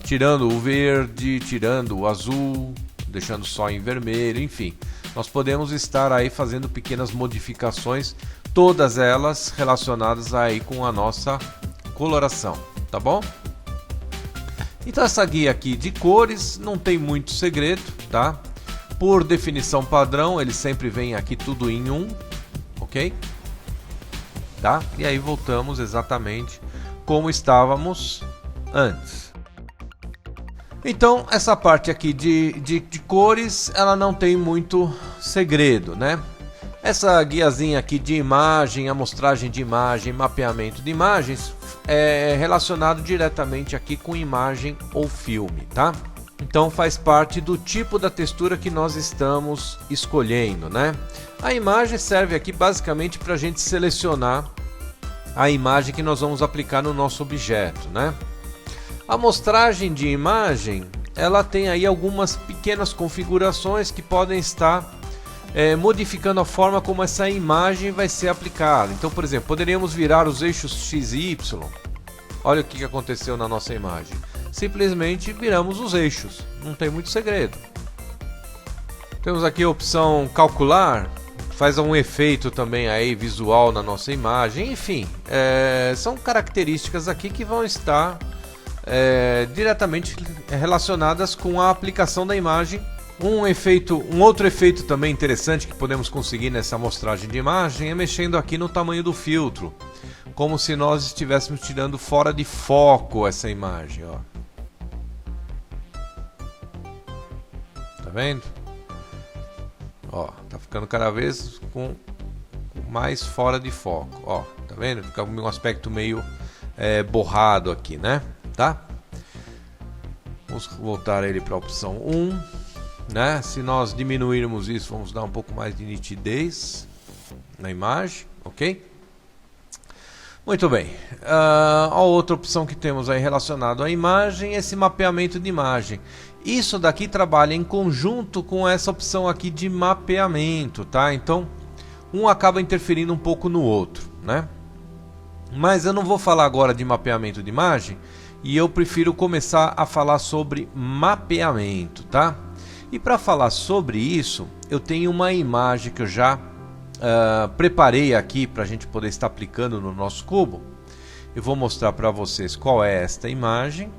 [SPEAKER 1] tirando o verde, tirando o azul, deixando só em vermelho, enfim. Nós podemos estar aí fazendo pequenas modificações, todas elas relacionadas aí com a nossa coloração, tá bom? Então essa guia aqui de cores não tem muito segredo, tá? Por definição padrão, ele sempre vem aqui tudo em um, ok? Tá? E aí voltamos exatamente como estávamos antes. Então essa parte aqui de cores, ela não tem muito segredo, né? Essa guiazinha aqui de imagem, amostragem de imagem, mapeamento de imagens é relacionado diretamente aqui com imagem ou filme, tá? Então faz parte do tipo da textura que nós estamos escolhendo, né? A imagem serve aqui basicamente para a gente selecionar a imagem que nós vamos aplicar no nosso objeto, né? A amostragem de imagem, ela tem aí algumas pequenas configurações que podem estar modificando a forma como essa imagem vai ser aplicada. Então, por exemplo, poderíamos virar os eixos X e Y. Olha o que aconteceu na nossa imagem. Simplesmente viramos os eixos, não tem muito segredo. Temos aqui a opção calcular, faz um efeito também aí visual na nossa imagem. Enfim, são características aqui que vão estar diretamente relacionadas com a aplicação da imagem. Um outro efeito também interessante que podemos conseguir nessa amostragem de imagem é mexendo aqui no tamanho do filtro, como se nós estivéssemos tirando fora de foco essa imagem, ó. Tá vendo? Ó, tá ficando cada vez com mais fora de foco, ó. Tá vendo? Fica com um aspecto meio borrado aqui, né? Tá? Vamos voltar ele para a opção 1. Né? Se nós diminuirmos isso, vamos dar um pouco mais de nitidez na imagem, ok? Muito bem. A outra opção que temos aí relacionado à imagem é esse mapeamento de imagem. Isso daqui trabalha em conjunto com essa opção aqui de mapeamento, tá? Então, um acaba interferindo um pouco no outro, né? Mas eu não vou falar agora de mapeamento de imagem e eu prefiro começar a falar sobre mapeamento, tá? E para falar sobre isso, eu tenho uma imagem que eu já preparei aqui para a gente poder estar aplicando no nosso cubo. Eu vou mostrar para vocês qual é esta imagem.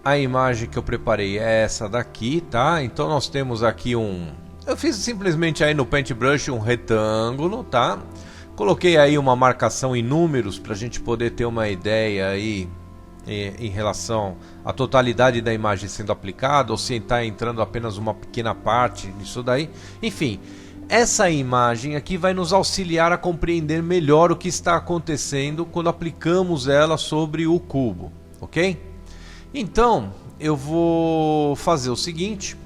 [SPEAKER 1] A imagem que eu preparei é essa daqui, tá? Então nós temos aqui eu fiz simplesmente aí no Paintbrush um retângulo, tá? Coloquei aí uma marcação em números para a gente poder ter uma ideia aí em relação à totalidade da imagem sendo aplicada, ou se está entrando apenas uma pequena parte nisso daí. Enfim, essa imagem aqui vai nos auxiliar a compreender melhor o que está acontecendo quando aplicamos ela sobre o cubo, ok? Então, eu vou fazer o seguinte,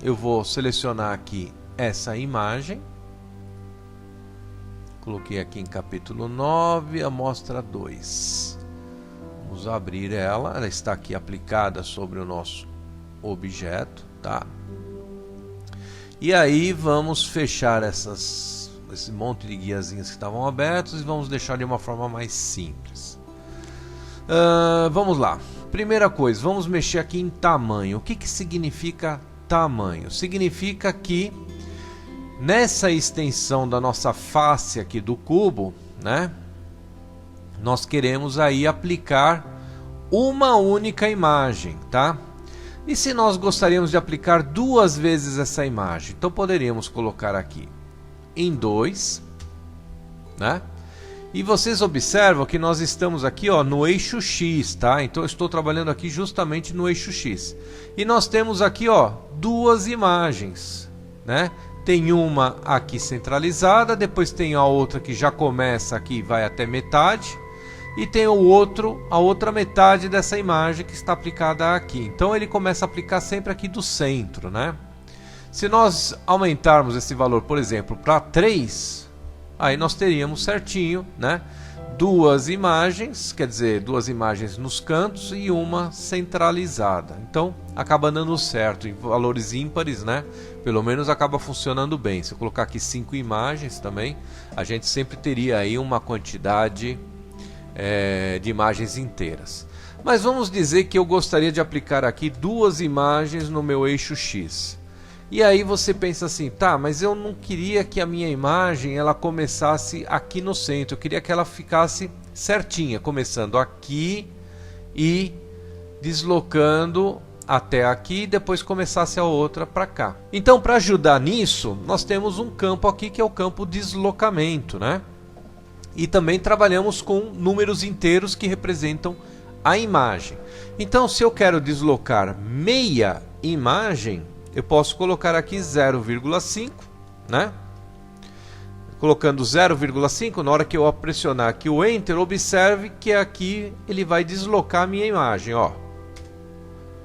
[SPEAKER 1] eu vou selecionar aqui essa imagem, coloquei aqui em capítulo 9, amostra 2. Vamos abrir ela está aqui aplicada sobre o nosso objeto, tá? E aí vamos fechar esse monte de guiazinhas que estavam abertos e vamos deixar de uma forma mais simples. Vamos lá. Primeira coisa, vamos mexer aqui em tamanho. O que significa tamanho? Significa que nessa extensão da nossa face aqui do cubo, né? Nós queremos aí aplicar uma única imagem, tá? E se nós gostaríamos de aplicar duas vezes essa imagem, então poderíamos colocar aqui em 2, né? E vocês observam que nós estamos aqui, ó, no eixo X, tá? Então eu estou trabalhando aqui justamente no eixo X. E nós temos aqui, ó, duas imagens, né? Tem uma aqui centralizada, depois tem a outra que já começa aqui e vai até metade. E tem a outra metade dessa imagem que está aplicada aqui. Então ele começa a aplicar sempre aqui do centro, né? Se nós aumentarmos esse valor, por exemplo, para 3, aí nós teríamos certinho, né? duas imagens, quer dizer, duas imagens nos cantos e uma centralizada. Então acaba dando certo em valores ímpares, né? Pelo menos acaba funcionando bem. Se eu colocar aqui 5 imagens também, a gente sempre teria aí uma quantidade de imagens inteiras. Mas vamos dizer que eu gostaria de aplicar aqui duas imagens no meu eixo X. E aí você pensa assim, tá, mas eu não queria que a minha imagem ela começasse aqui no centro, eu queria que ela ficasse certinha, começando aqui e deslocando até aqui e depois começasse a outra para cá. Então, para ajudar nisso, nós temos um campo aqui que é o campo deslocamento, né? E também trabalhamos com números inteiros que representam a imagem. Então, se eu quero deslocar meia imagem, eu posso colocar aqui 0,5, né? Colocando 0,5, na hora que eu pressionar aqui o Enter, observe que aqui ele vai deslocar a minha imagem, ó.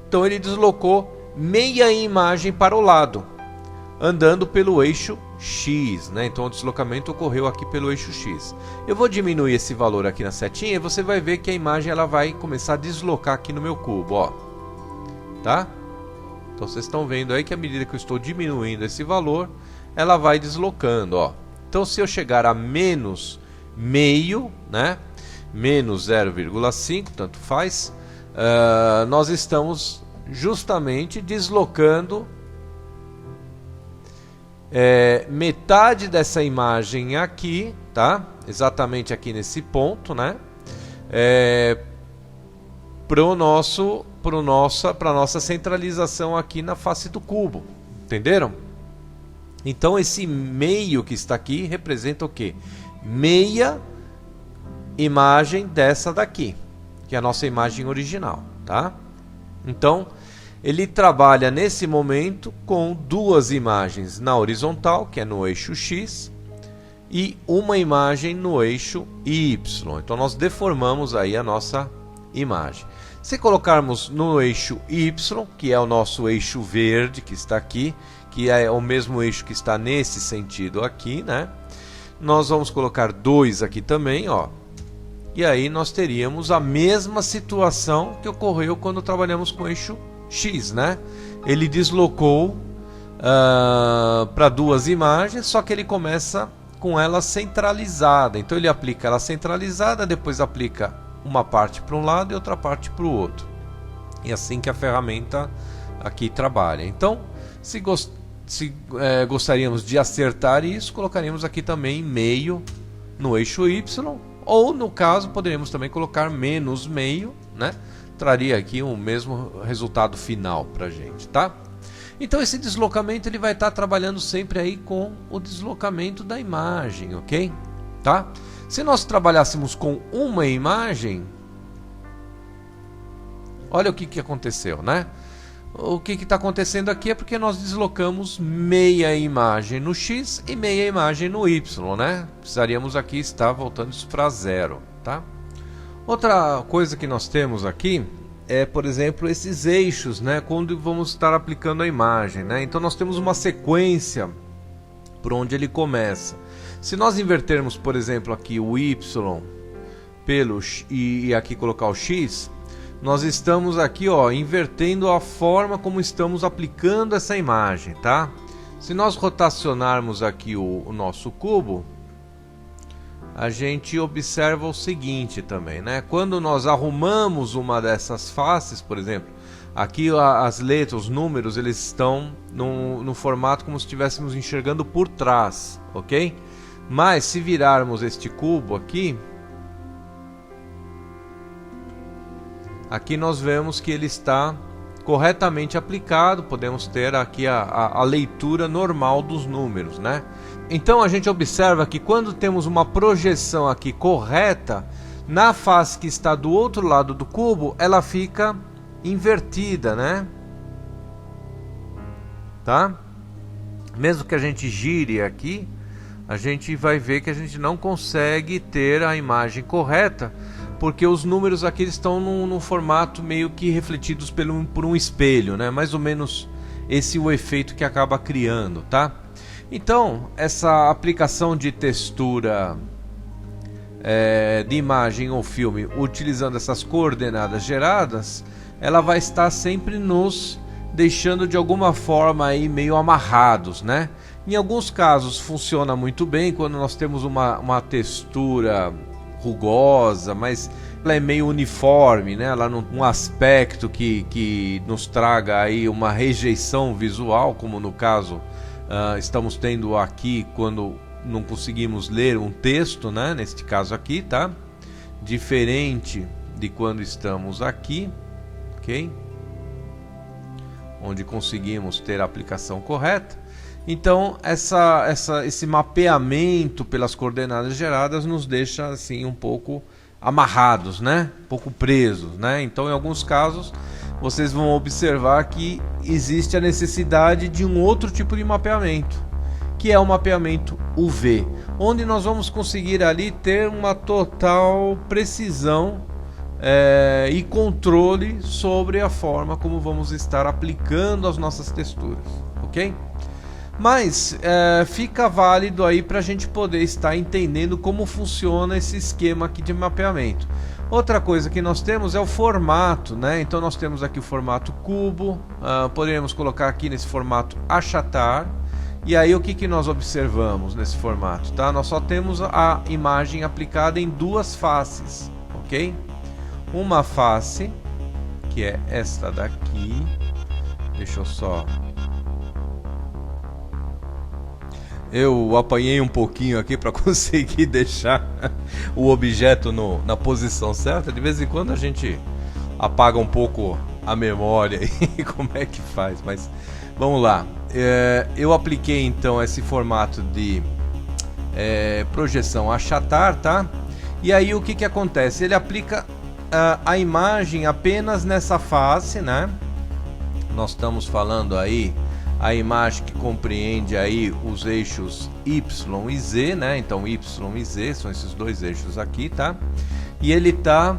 [SPEAKER 1] Então ele deslocou meia imagem para o lado, andando pelo eixo X, né? Então o deslocamento ocorreu aqui pelo eixo X. Eu vou diminuir esse valor aqui na setinha e você vai ver que a imagem ela vai começar a deslocar aqui no meu cubo, ó. Tá? Então vocês estão vendo aí que à medida que eu estou diminuindo esse valor, ela vai deslocando, ó. Então se eu chegar a menos meio, né? Menos 0,5, tanto faz, nós estamos justamente deslocando metade dessa imagem aqui, tá? Exatamente aqui nesse ponto, né? Para nossa centralização aqui na face do cubo, entenderam? Então esse meio que está aqui representa o que? Meia imagem dessa daqui, que é a nossa imagem original, tá? Então ele trabalha nesse momento com duas imagens na horizontal, que é no eixo X, e uma imagem no eixo Y. Então nós deformamos aí a nossa imagem. Se colocarmos no eixo Y, que é o nosso eixo verde que está aqui, que é o mesmo eixo que está nesse sentido aqui, né? Nós vamos colocar 2 aqui também, ó. E aí nós teríamos a mesma situação que ocorreu quando trabalhamos com o eixo X, né? Ele deslocou para duas imagens, só que ele começa com ela centralizada. Então ele aplica ela centralizada, depois aplica uma parte para um lado e outra parte para o outro. E assim que a ferramenta aqui trabalha. Então, se gostaríamos de acertar isso, colocaríamos aqui também meio no eixo Y, ou no caso poderíamos também colocar menos meio, né? Traria aqui o mesmo resultado final para a gente, tá? Então esse deslocamento ele vai estar trabalhando sempre aí com o deslocamento da imagem, ok? Tá? Se nós trabalhássemos com uma imagem, olha o que aconteceu, né? O que está acontecendo aqui é porque nós deslocamos meia imagem no X e meia imagem no Y, né? Precisaríamos aqui estar voltando isso para 0, tá? Outra coisa que nós temos aqui é, por exemplo, esses eixos, né? Quando vamos estar aplicando a imagem, né? Então nós temos uma sequência por onde ele começa. Se nós invertermos, por exemplo, aqui o Y pelo e aqui colocar o X, nós estamos aqui, ó, invertendo a forma como estamos aplicando essa imagem, tá? Se nós rotacionarmos aqui o nosso cubo, a gente observa o seguinte também, né? Quando nós arrumamos uma dessas faces, por exemplo, aqui as letras, os números, eles estão no formato como se estivéssemos enxergando por trás, ok? Mas se virarmos este cubo aqui, aqui nós vemos que ele está corretamente aplicado, podemos ter aqui a leitura normal dos números, né? Então a gente observa que quando temos uma projeção aqui correta, na face que está do outro lado do cubo, ela fica invertida, né? Tá? Mesmo que a gente gire aqui, a gente vai ver que a gente não consegue ter a imagem correta, porque os números aqui estão num formato meio que refletidos por um espelho, né? Mais ou menos esse é o efeito que acaba criando, tá? Então, essa aplicação de textura de imagem ou filme utilizando essas coordenadas geradas, ela vai estar sempre nos deixando de alguma forma aí meio amarrados, né? Em alguns casos funciona muito bem quando nós temos uma textura rugosa, mas ela é meio uniforme, né? Ela não um aspecto que nos traga aí uma rejeição visual, como no caso estamos tendo aqui quando não conseguimos ler um texto, né? Neste caso aqui, tá? Diferente de quando estamos aqui, ok? Onde conseguimos ter a aplicação correta. Então esse mapeamento pelas coordenadas geradas nos deixa assim um pouco amarrados, né? Um pouco presos, né? Então em alguns casos vocês vão observar que existe a necessidade de um outro tipo de mapeamento, que é o mapeamento UV, onde nós vamos conseguir ali ter uma total precisão e controle sobre a forma como vamos estar aplicando as nossas texturas, ok? Mas fica válido aí para a gente poder estar entendendo como funciona esse esquema aqui de mapeamento. Outra coisa que nós temos é o formato, né? Então nós temos aqui o formato cubo, poderíamos colocar aqui nesse formato achatar. E aí o que nós observamos nesse formato, tá? Nós só temos a imagem aplicada em duas faces, ok? Uma face, que é esta daqui. Deixa eu só... Eu apanhei um pouquinho aqui para conseguir deixar o objeto na posição certa. De vez em quando a gente apaga um pouco a memória e como é que faz, mas vamos lá. Eu apliquei então esse formato de projeção achatar, tá? E aí o que acontece? Ele aplica a imagem apenas nessa face, né? Nós estamos falando aí a imagem que compreende aí os eixos Y e Z, né? Então Y e Z são esses dois eixos aqui, tá? E ele está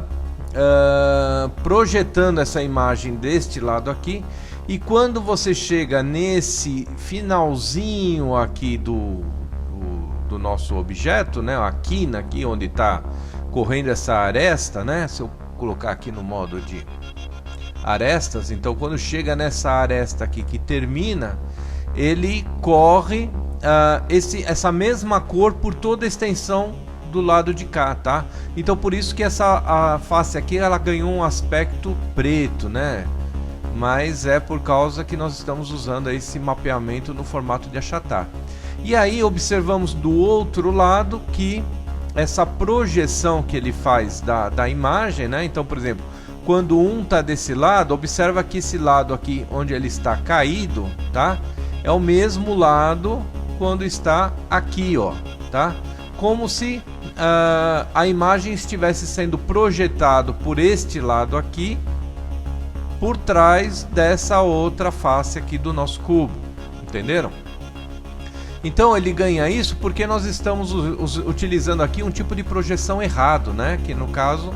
[SPEAKER 1] projetando essa imagem deste lado aqui. E quando você chega nesse finalzinho aqui do nosso objeto, né? A quina aqui onde está correndo essa aresta, né? Se eu colocar aqui no modo de arestas, então quando chega nessa aresta aqui que termina, ele corre essa mesma cor por toda a extensão do lado de cá, tá? Então por isso que a face aqui ela ganhou um aspecto preto, né? Mas é por causa que nós estamos usando esse mapeamento no formato de achatar. E aí observamos do outro lado que essa projeção que ele faz da imagem, né? Então, por exemplo, quando um está desse lado, observa que esse lado aqui onde ele está caído, tá? É o mesmo lado quando está aqui, ó, tá? Como se a imagem estivesse sendo projetado por este lado aqui, por trás dessa outra face aqui do nosso cubo, entenderam? Então ele ganha isso porque nós estamos utilizando aqui um tipo de projeção errado, né? Que no caso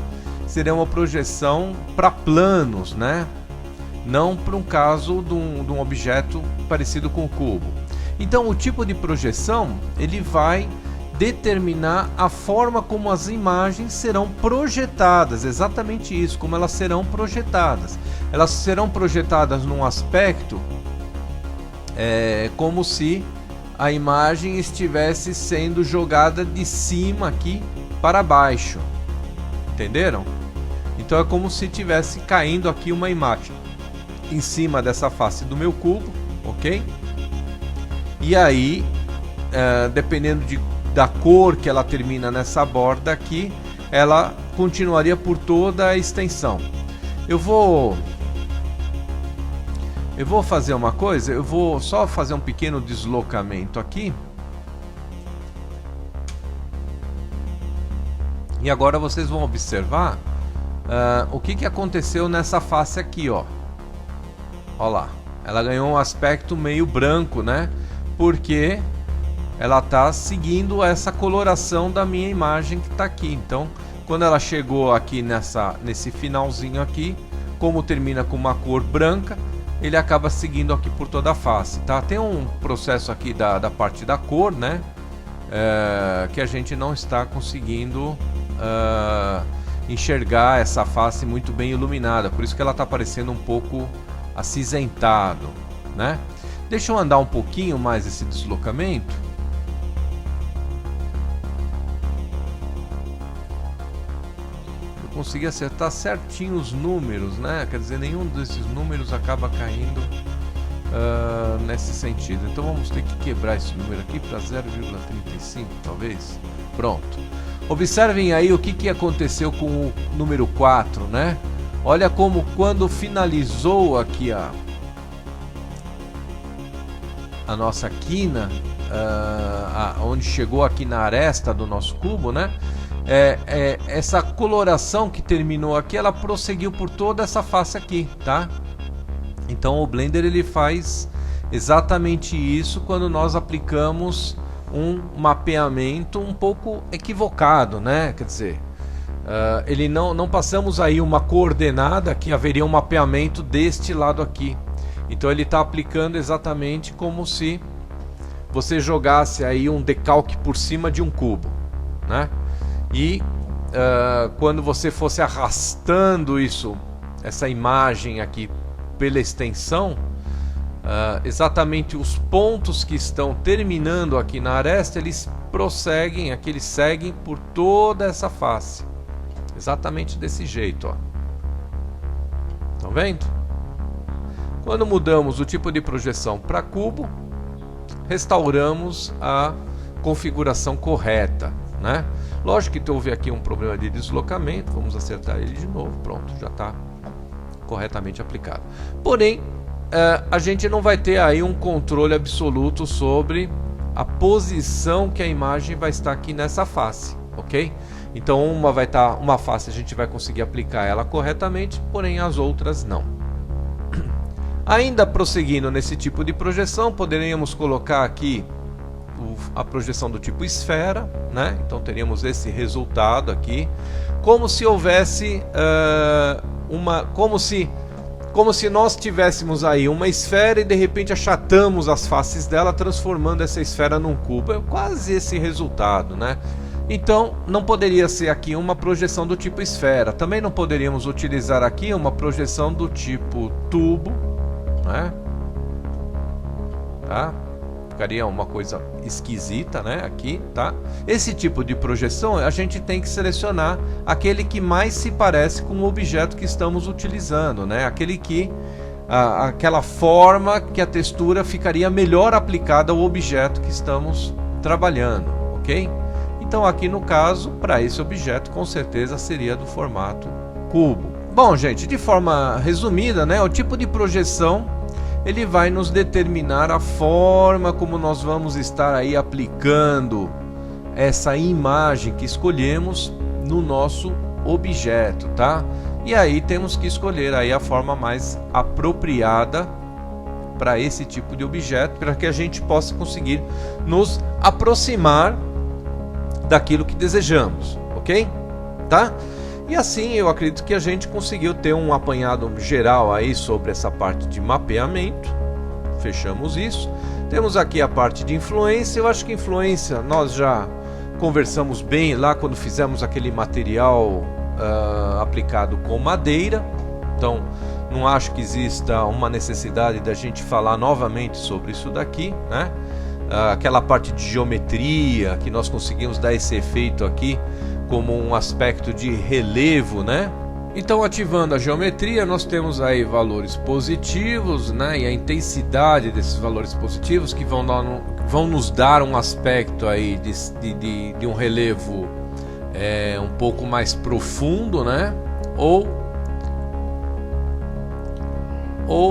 [SPEAKER 1] seria uma projeção para planos, né? Não para um caso de um objeto parecido com o cubo. Então o tipo de projeção ele vai determinar a forma como as imagens serão projetadas, exatamente isso, como elas serão projetadas. Elas serão projetadas num aspecto como se a imagem estivesse sendo jogada de cima aqui para baixo, entenderam? Então é como se estivesse caindo aqui uma imagem em cima dessa face do meu cubo, ok? E aí, dependendo da cor que ela termina nessa borda aqui, ela continuaria por toda a extensão. Eu vou fazer uma coisa, eu vou só fazer um pequeno deslocamento aqui. E agora vocês vão observar o que aconteceu nessa face aqui, ó. Ó lá, ela ganhou um aspecto meio branco, né? Porque ela está seguindo essa coloração da minha imagem que está aqui. Então, quando ela chegou aqui nesse finalzinho aqui, como termina com uma cor branca, ele acaba seguindo aqui por toda a face, tá? Tem um processo aqui da parte da cor, né? Que a gente não está conseguindo enxergar essa face muito bem iluminada, por isso que ela está parecendo um pouco acinzentado, né? Deixa eu andar um pouquinho mais esse deslocamento. Eu consegui acertar certinho os números, né? Quer dizer, nenhum desses números acaba caindo nesse sentido. Então vamos ter que quebrar esse número aqui para 0,35 talvez. Pronto. Observem aí o que aconteceu com o número 4, né? Olha como quando finalizou aqui a nossa quina, onde chegou aqui na aresta do nosso cubo, né? Essa coloração que terminou aqui, ela prosseguiu por toda essa face aqui, tá? Então o Blender ele faz exatamente isso quando nós aplicamos um mapeamento um pouco equivocado, né? Quer dizer, ele não passamos aí uma coordenada que haveria um mapeamento deste lado aqui. Então ele está aplicando exatamente como se você jogasse aí um decalque por cima de um cubo, né? E quando você fosse arrastando essa imagem aqui pela extensão, exatamente os pontos que estão terminando aqui na aresta, eles prosseguem, aqui eles seguem por toda essa face, exatamente desse jeito, ó. Estão vendo? Quando mudamos o tipo de projeção para cubo, restauramos a configuração correta, né? Lógico que houve aqui um problema de deslocamento, vamos acertar ele de novo, pronto, já está corretamente aplicado. Porém, a gente não vai ter aí um controle absoluto sobre a posição que a imagem vai estar aqui nessa face, ok? Então uma face a gente vai conseguir aplicar ela corretamente, porém as outras não. Ainda prosseguindo nesse tipo de projeção, poderíamos colocar aqui a projeção do tipo esfera, né? Então teríamos esse resultado aqui, como se houvesse como se nós tivéssemos aí uma esfera e de repente achatamos as faces dela, transformando essa esfera num cubo. É quase esse resultado, né? Então não poderia ser aqui uma projeção do tipo esfera. Também não poderíamos utilizar aqui uma projeção do tipo tubo, né? Tá? Ficaria uma coisa esquisita, né? Aqui, tá? Esse tipo de projeção a gente tem que selecionar aquele que mais se parece com o objeto que estamos utilizando, né? Aquele que aquela forma que a textura ficaria melhor aplicada ao objeto que estamos trabalhando, ok? Então aqui no caso, para esse objeto, com certeza seria do formato cubo. Bom, gente, de forma resumida, né? O tipo de projeção ele vai nos determinar a forma como nós vamos estar aí aplicando essa imagem que escolhemos no nosso objeto, tá? E aí temos que escolher aí a forma mais apropriada para esse tipo de objeto, para que a gente possa conseguir nos aproximar daquilo que desejamos, ok? Tá? E assim eu acredito que a gente conseguiu ter um apanhado geral aí sobre essa parte de mapeamento. Fechamos isso. Temos aqui a parte de influência. Eu acho que influência nós já conversamos bem lá quando fizemos aquele material aplicado com madeira. Então não acho que exista uma necessidade da gente falar novamente sobre isso daqui, né? Aquela parte de geometria que nós conseguimos dar esse efeito aqui como um aspecto de relevo, né? Então, ativando a geometria, nós temos aí valores positivos, né? E a intensidade desses valores positivos que vão nos dar um aspecto aí de um relevo um pouco mais profundo, né? Ou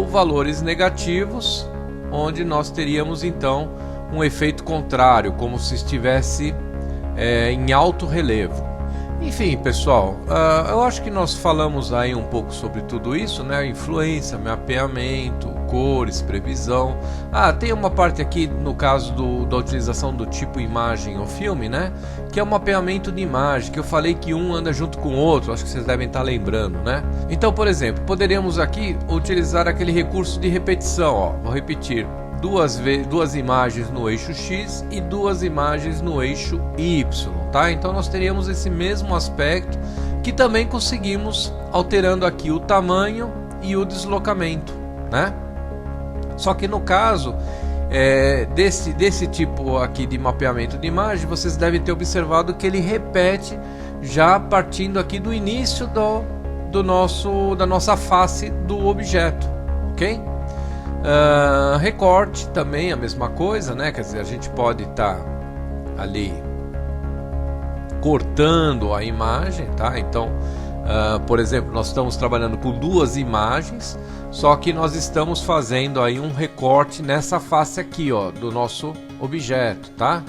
[SPEAKER 1] valores negativos, onde nós teríamos então um efeito contrário, como se estivesse em alto relevo. Enfim, pessoal, eu acho que nós falamos aí um pouco sobre tudo isso, né? Influência, mapeamento, cores, previsão. Tem uma parte aqui no caso da utilização do tipo imagem ou filme, né? Que é o mapeamento de imagem, que eu falei que um anda junto com o outro, acho que vocês devem estar lembrando, né? Então, por exemplo, poderíamos aqui utilizar aquele recurso de repetição, ó. Vou repetir. Duas imagens no eixo X e duas imagens no eixo Y. tá? Então nós teríamos esse mesmo aspecto que também conseguimos alterando aqui o tamanho e o deslocamento, né? Só que no caso desse tipo aqui de mapeamento de imagem, vocês devem ter observado que ele repete já partindo aqui do início da nossa face do objeto, ok? Recorte também a mesma coisa, né? Quer dizer, a gente pode estar ali cortando a imagem, tá? Então, por exemplo, nós estamos trabalhando com duas imagens, só que nós estamos fazendo aí um recorte nessa face aqui, ó, do nosso objeto, tá?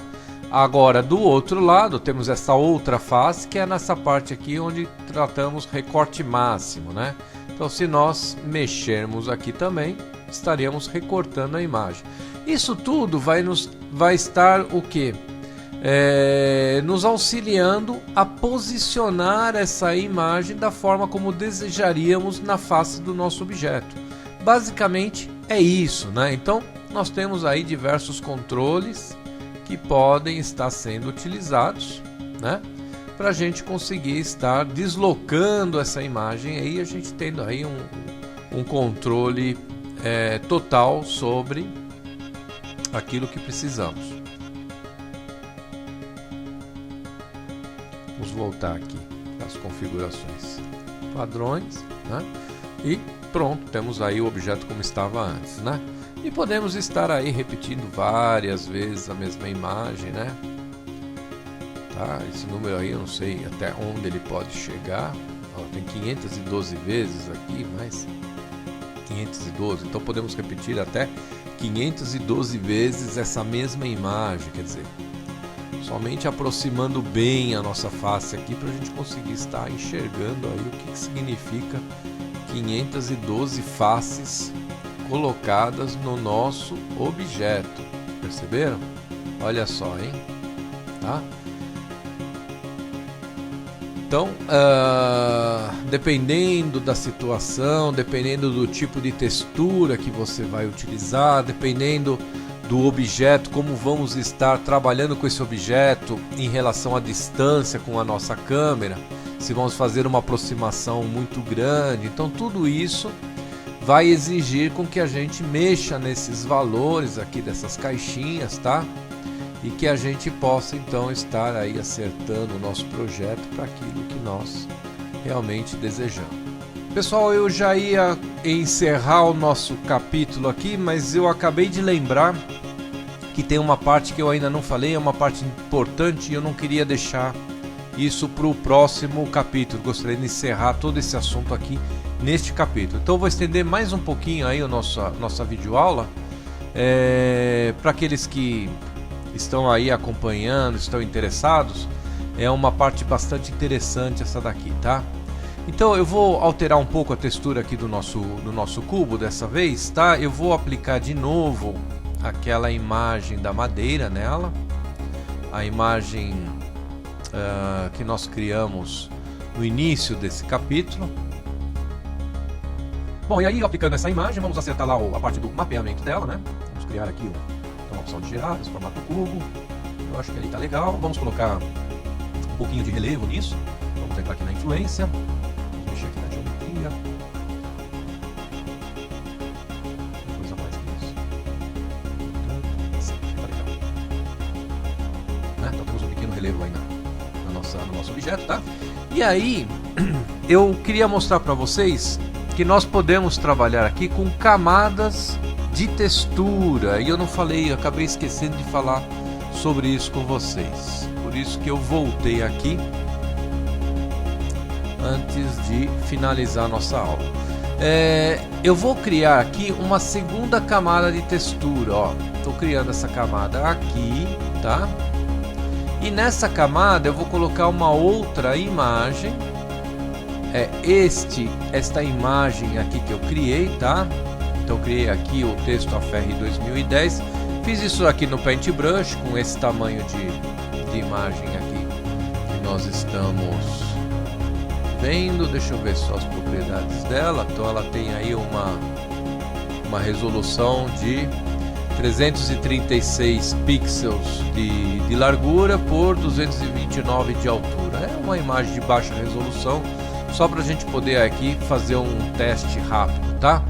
[SPEAKER 1] Agora, do outro lado, temos essa outra face, que é nessa parte aqui onde tratamos recorte máximo, né? Então, se nós mexermos aqui também, estaríamos recortando a imagem. Isso tudo vai estar o quê? Nos auxiliando a posicionar essa imagem da forma como desejaríamos na face do nosso objeto. Basicamente é isso, né? Então, nós temos aí diversos controles que podem estar sendo utilizados, né, para a gente conseguir estar deslocando essa imagem aí, a gente tendo aí um controle total sobre aquilo que precisamos. Vamos voltar aqui para as configurações padrões, né, e pronto, temos aí o objeto como estava antes, né? E podemos estar aí repetindo várias vezes a mesma imagem, né? Tá? Esse número aí eu não sei até onde ele pode chegar. Ó, tem 512 vezes aqui, mais 512. Então podemos repetir até 512 vezes essa mesma imagem. Quer dizer, somente aproximando bem a nossa face aqui para a gente conseguir estar enxergando aí o que significa 512 faces colocadas no nosso objeto. Perceberam? Olha só, hein? Tá? Então, dependendo da situação, dependendo do tipo de textura que você vai utilizar, dependendo do objeto, como vamos estar trabalhando com esse objeto em relação à distância com a nossa câmera, se vamos fazer uma aproximação muito grande, então tudo isso vai exigir com que a gente mexa nesses valores aqui dessas caixinhas, tá? E que a gente possa então estar aí acertando o nosso projeto para aquilo que nós realmente desejamos. Pessoal, eu já ia encerrar o nosso capítulo aqui, mas eu acabei de lembrar que tem uma parte que eu ainda não falei, é uma parte importante e eu não queria deixar isso para o próximo capítulo. Gostaria de encerrar todo esse assunto aqui neste capítulo. Então eu vou estender mais um pouquinho aí a nossa videoaula para aqueles que estão aí acompanhando, estão interessados. É uma parte bastante interessante essa daqui, tá? Então eu vou alterar um pouco a textura aqui do nosso cubo dessa vez, tá? Eu vou aplicar de novo aquela imagem da madeira nela, a imagem que nós criamos no início desse capítulo. Bom, e aí aplicando essa imagem, vamos acertar lá a parte do mapeamento dela, né? Vamos criar aqui uma opção de gerar, esse formato cubo. Eu acho que ali tá legal. Vamos colocar um pouquinho de relevo nisso. Vamos entrar aqui na influência. Vamos mexer aqui na geometria. Coisa mais que isso. Assim, tá legal. Né? Então temos um pequeno relevo aí no nosso objeto, tá? E aí, eu queria mostrar para vocês que nós podemos trabalhar aqui com camadas de textura, e eu não falei, eu acabei esquecendo de falar sobre isso com vocês, por isso que eu voltei aqui antes de finalizar a nossa aula. Eu vou criar aqui uma segunda camada de textura, ó, estou criando essa camada aqui, tá? E nessa camada eu vou colocar uma outra imagem. Esta imagem aqui que eu criei, tá? Então eu criei aqui o texto AFR 2010. Fiz isso aqui no Paintbrush com esse tamanho de imagem aqui que nós estamos vendo. Deixa eu ver só as propriedades dela. Então ela tem aí uma resolução de 336 pixels de largura por 229 de altura. É uma imagem de baixa resolução, só para a gente poder aqui fazer um teste rápido, tá?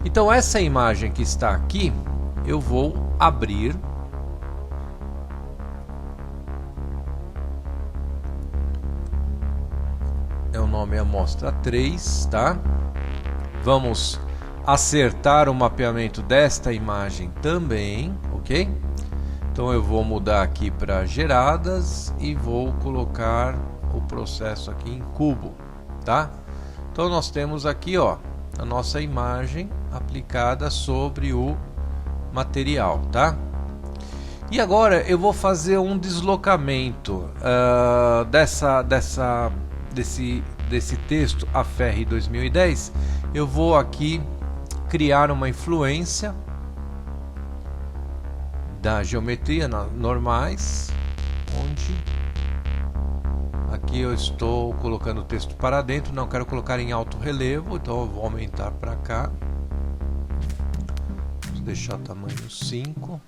[SPEAKER 1] Então essa imagem que está aqui, eu vou abrir. O nome é amostra 3, tá? Vamos acertar o mapeamento desta imagem também, ok? Então eu vou mudar aqui para geradas e vou colocar o processo aqui em cubo, tá? Então nós temos aqui, ó, a nossa imagem aplicada sobre o material, tá? E agora eu vou fazer um deslocamento desse texto AFERRE 2010. Eu vou aqui criar uma influência da geometria normais, onde aqui eu estou colocando o texto para dentro, não quero colocar em alto relevo, então eu vou aumentar para cá, vou deixar tamanho 5.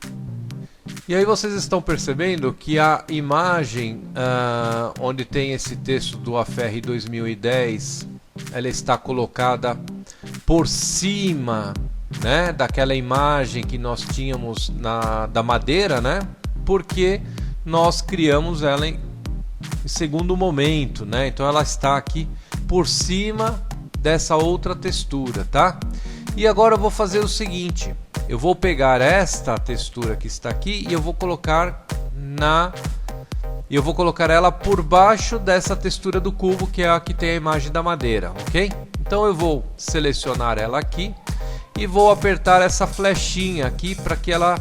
[SPEAKER 1] E aí vocês estão percebendo que a imagem onde tem esse texto do AFERRE 2010, ela está colocada por cima, né, daquela imagem que nós tínhamos da madeira, né? Porque nós criamos ela em segundo momento, né? Então ela está aqui por cima dessa outra textura, tá? E agora eu vou fazer o seguinte: eu vou pegar esta textura que está aqui e eu vou colocar ela por baixo dessa textura do cubo, que é a que tem a imagem da madeira, ok? Então eu vou selecionar ela aqui e vou apertar essa flechinha aqui para que ela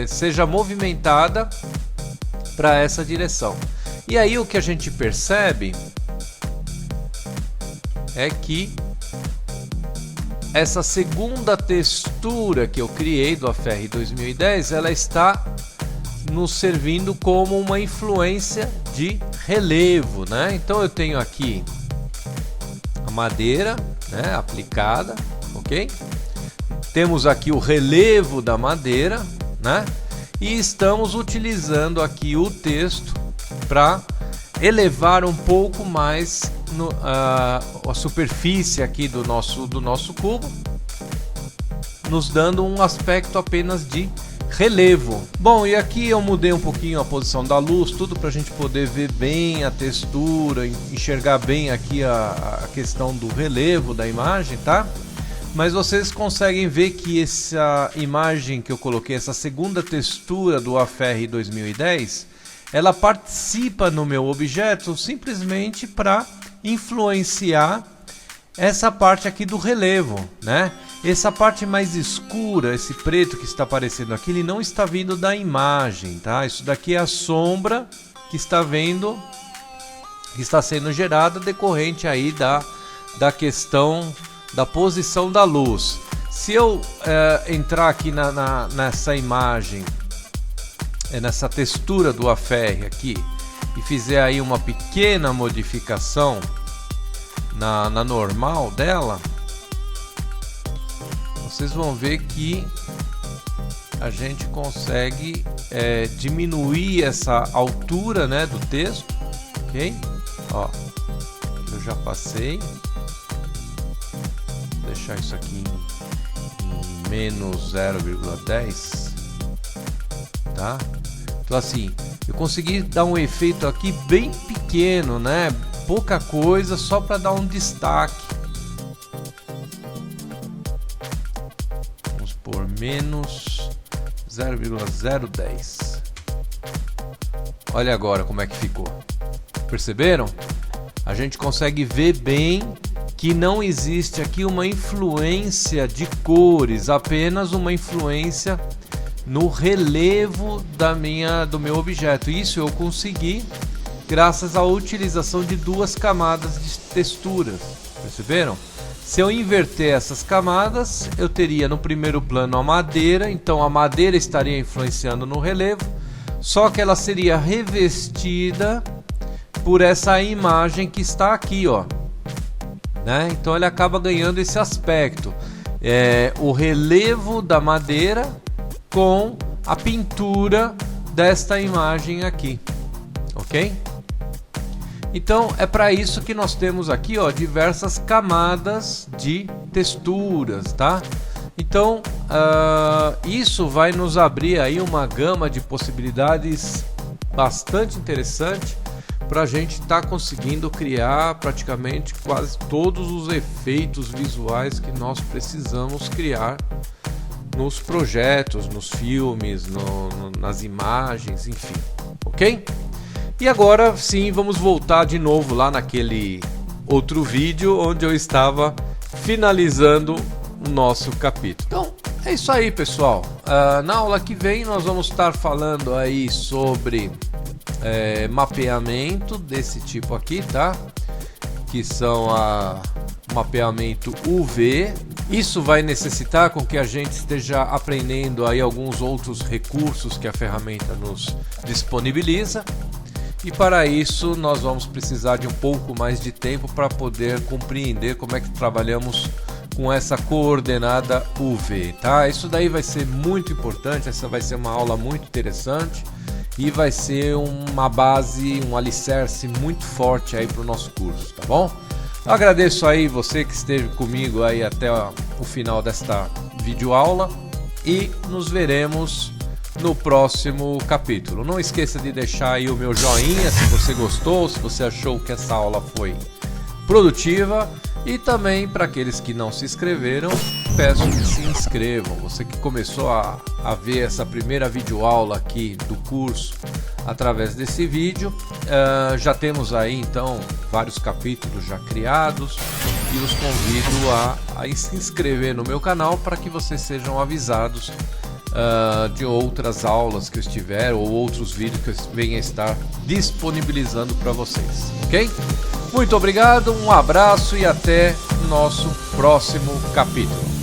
[SPEAKER 1] seja movimentada para essa direção. E aí o que a gente percebe é que essa segunda textura que eu criei do AFERRE 2010, ela está nos servindo como uma influência de relevo, né? Então eu tenho aqui a madeira, né, aplicada, ok? Temos aqui o relevo da madeira, né? E estamos utilizando aqui o texto para elevar um pouco mais a superfície aqui do nosso cubo, nos dando um aspecto apenas de relevo. Bom, e aqui eu mudei um pouquinho a posição da luz, tudo para a gente poder ver bem a textura, enxergar bem aqui a questão do relevo da imagem, tá? Mas vocês conseguem ver que essa imagem que eu coloquei, essa segunda textura do AFERRE 2010, ela participa no meu objeto simplesmente para influenciar essa parte aqui do relevo, né? Essa parte mais escura, esse preto que está aparecendo aqui, ele não está vindo da imagem, tá? Isso daqui é a sombra que está sendo gerada decorrente aí da questão da posição da luz. Se eu entrar aqui nessa imagem, nessa textura do AFERRE aqui, e fizer aí uma pequena modificação na normal dela, vocês vão ver que a gente consegue diminuir essa altura, né, do texto, ok? Ó, eu já passei. Vou deixar isso aqui em menos 0,10, tá? Então assim, eu consegui dar um efeito aqui bem pequeno, né? Pouca coisa, só para dar um destaque. Vamos por menos 0,010. Olha agora como é que ficou. Perceberam? A gente consegue ver bem que não existe aqui uma influência de cores, apenas uma influência no relevo do meu objeto. Isso eu consegui graças à utilização de duas camadas de texturas. Perceberam? Se eu inverter essas camadas, eu teria no primeiro plano a madeira, então a madeira estaria influenciando no relevo, só que ela seria revestida por essa imagem que está aqui, ó, né? Então ele acaba ganhando esse aspecto. o relevo da madeira com a pintura desta imagem aqui, ok? Então é para isso que nós temos aqui, ó, diversas camadas de texturas, tá? Então isso vai nos abrir aí uma gama de possibilidades bastante interessante para a gente estar conseguindo criar praticamente quase todos os efeitos visuais que nós precisamos criar nos projetos, nos filmes, nas imagens, enfim, ok? E agora sim, vamos voltar de novo lá naquele outro vídeo onde eu estava finalizando o nosso capítulo. Então, é isso aí, pessoal. Na aula que vem nós vamos estar falando aí sobre mapeamento desse tipo aqui, tá? Que são mapeamento UV. Isso vai necessitar com que a gente esteja aprendendo aí alguns outros recursos que a ferramenta nos disponibiliza. E para isso nós vamos precisar de um pouco mais de tempo para poder compreender como é que trabalhamos com essa coordenada UV, tá? Isso daí vai ser muito importante, essa vai ser uma aula muito interessante e vai ser uma base, um alicerce muito forte aí para o nosso curso, tá bom? Eu agradeço aí você que esteve comigo aí até o final desta videoaula e nos veremos no próximo capítulo. Não esqueça de deixar aí o meu joinha se você gostou, se você achou que essa aula foi produtiva, e também para aqueles que não se inscreveram, peço que se inscrevam. Você que começou a ver essa primeira videoaula aqui do curso através desse vídeo, já temos aí então vários capítulos já criados e os convido a se inscrever no meu canal para que vocês sejam avisados de outras aulas que eu estiver ou outros vídeos que eu venha estar disponibilizando para vocês, ok? Muito obrigado, um abraço e até nosso próximo capítulo.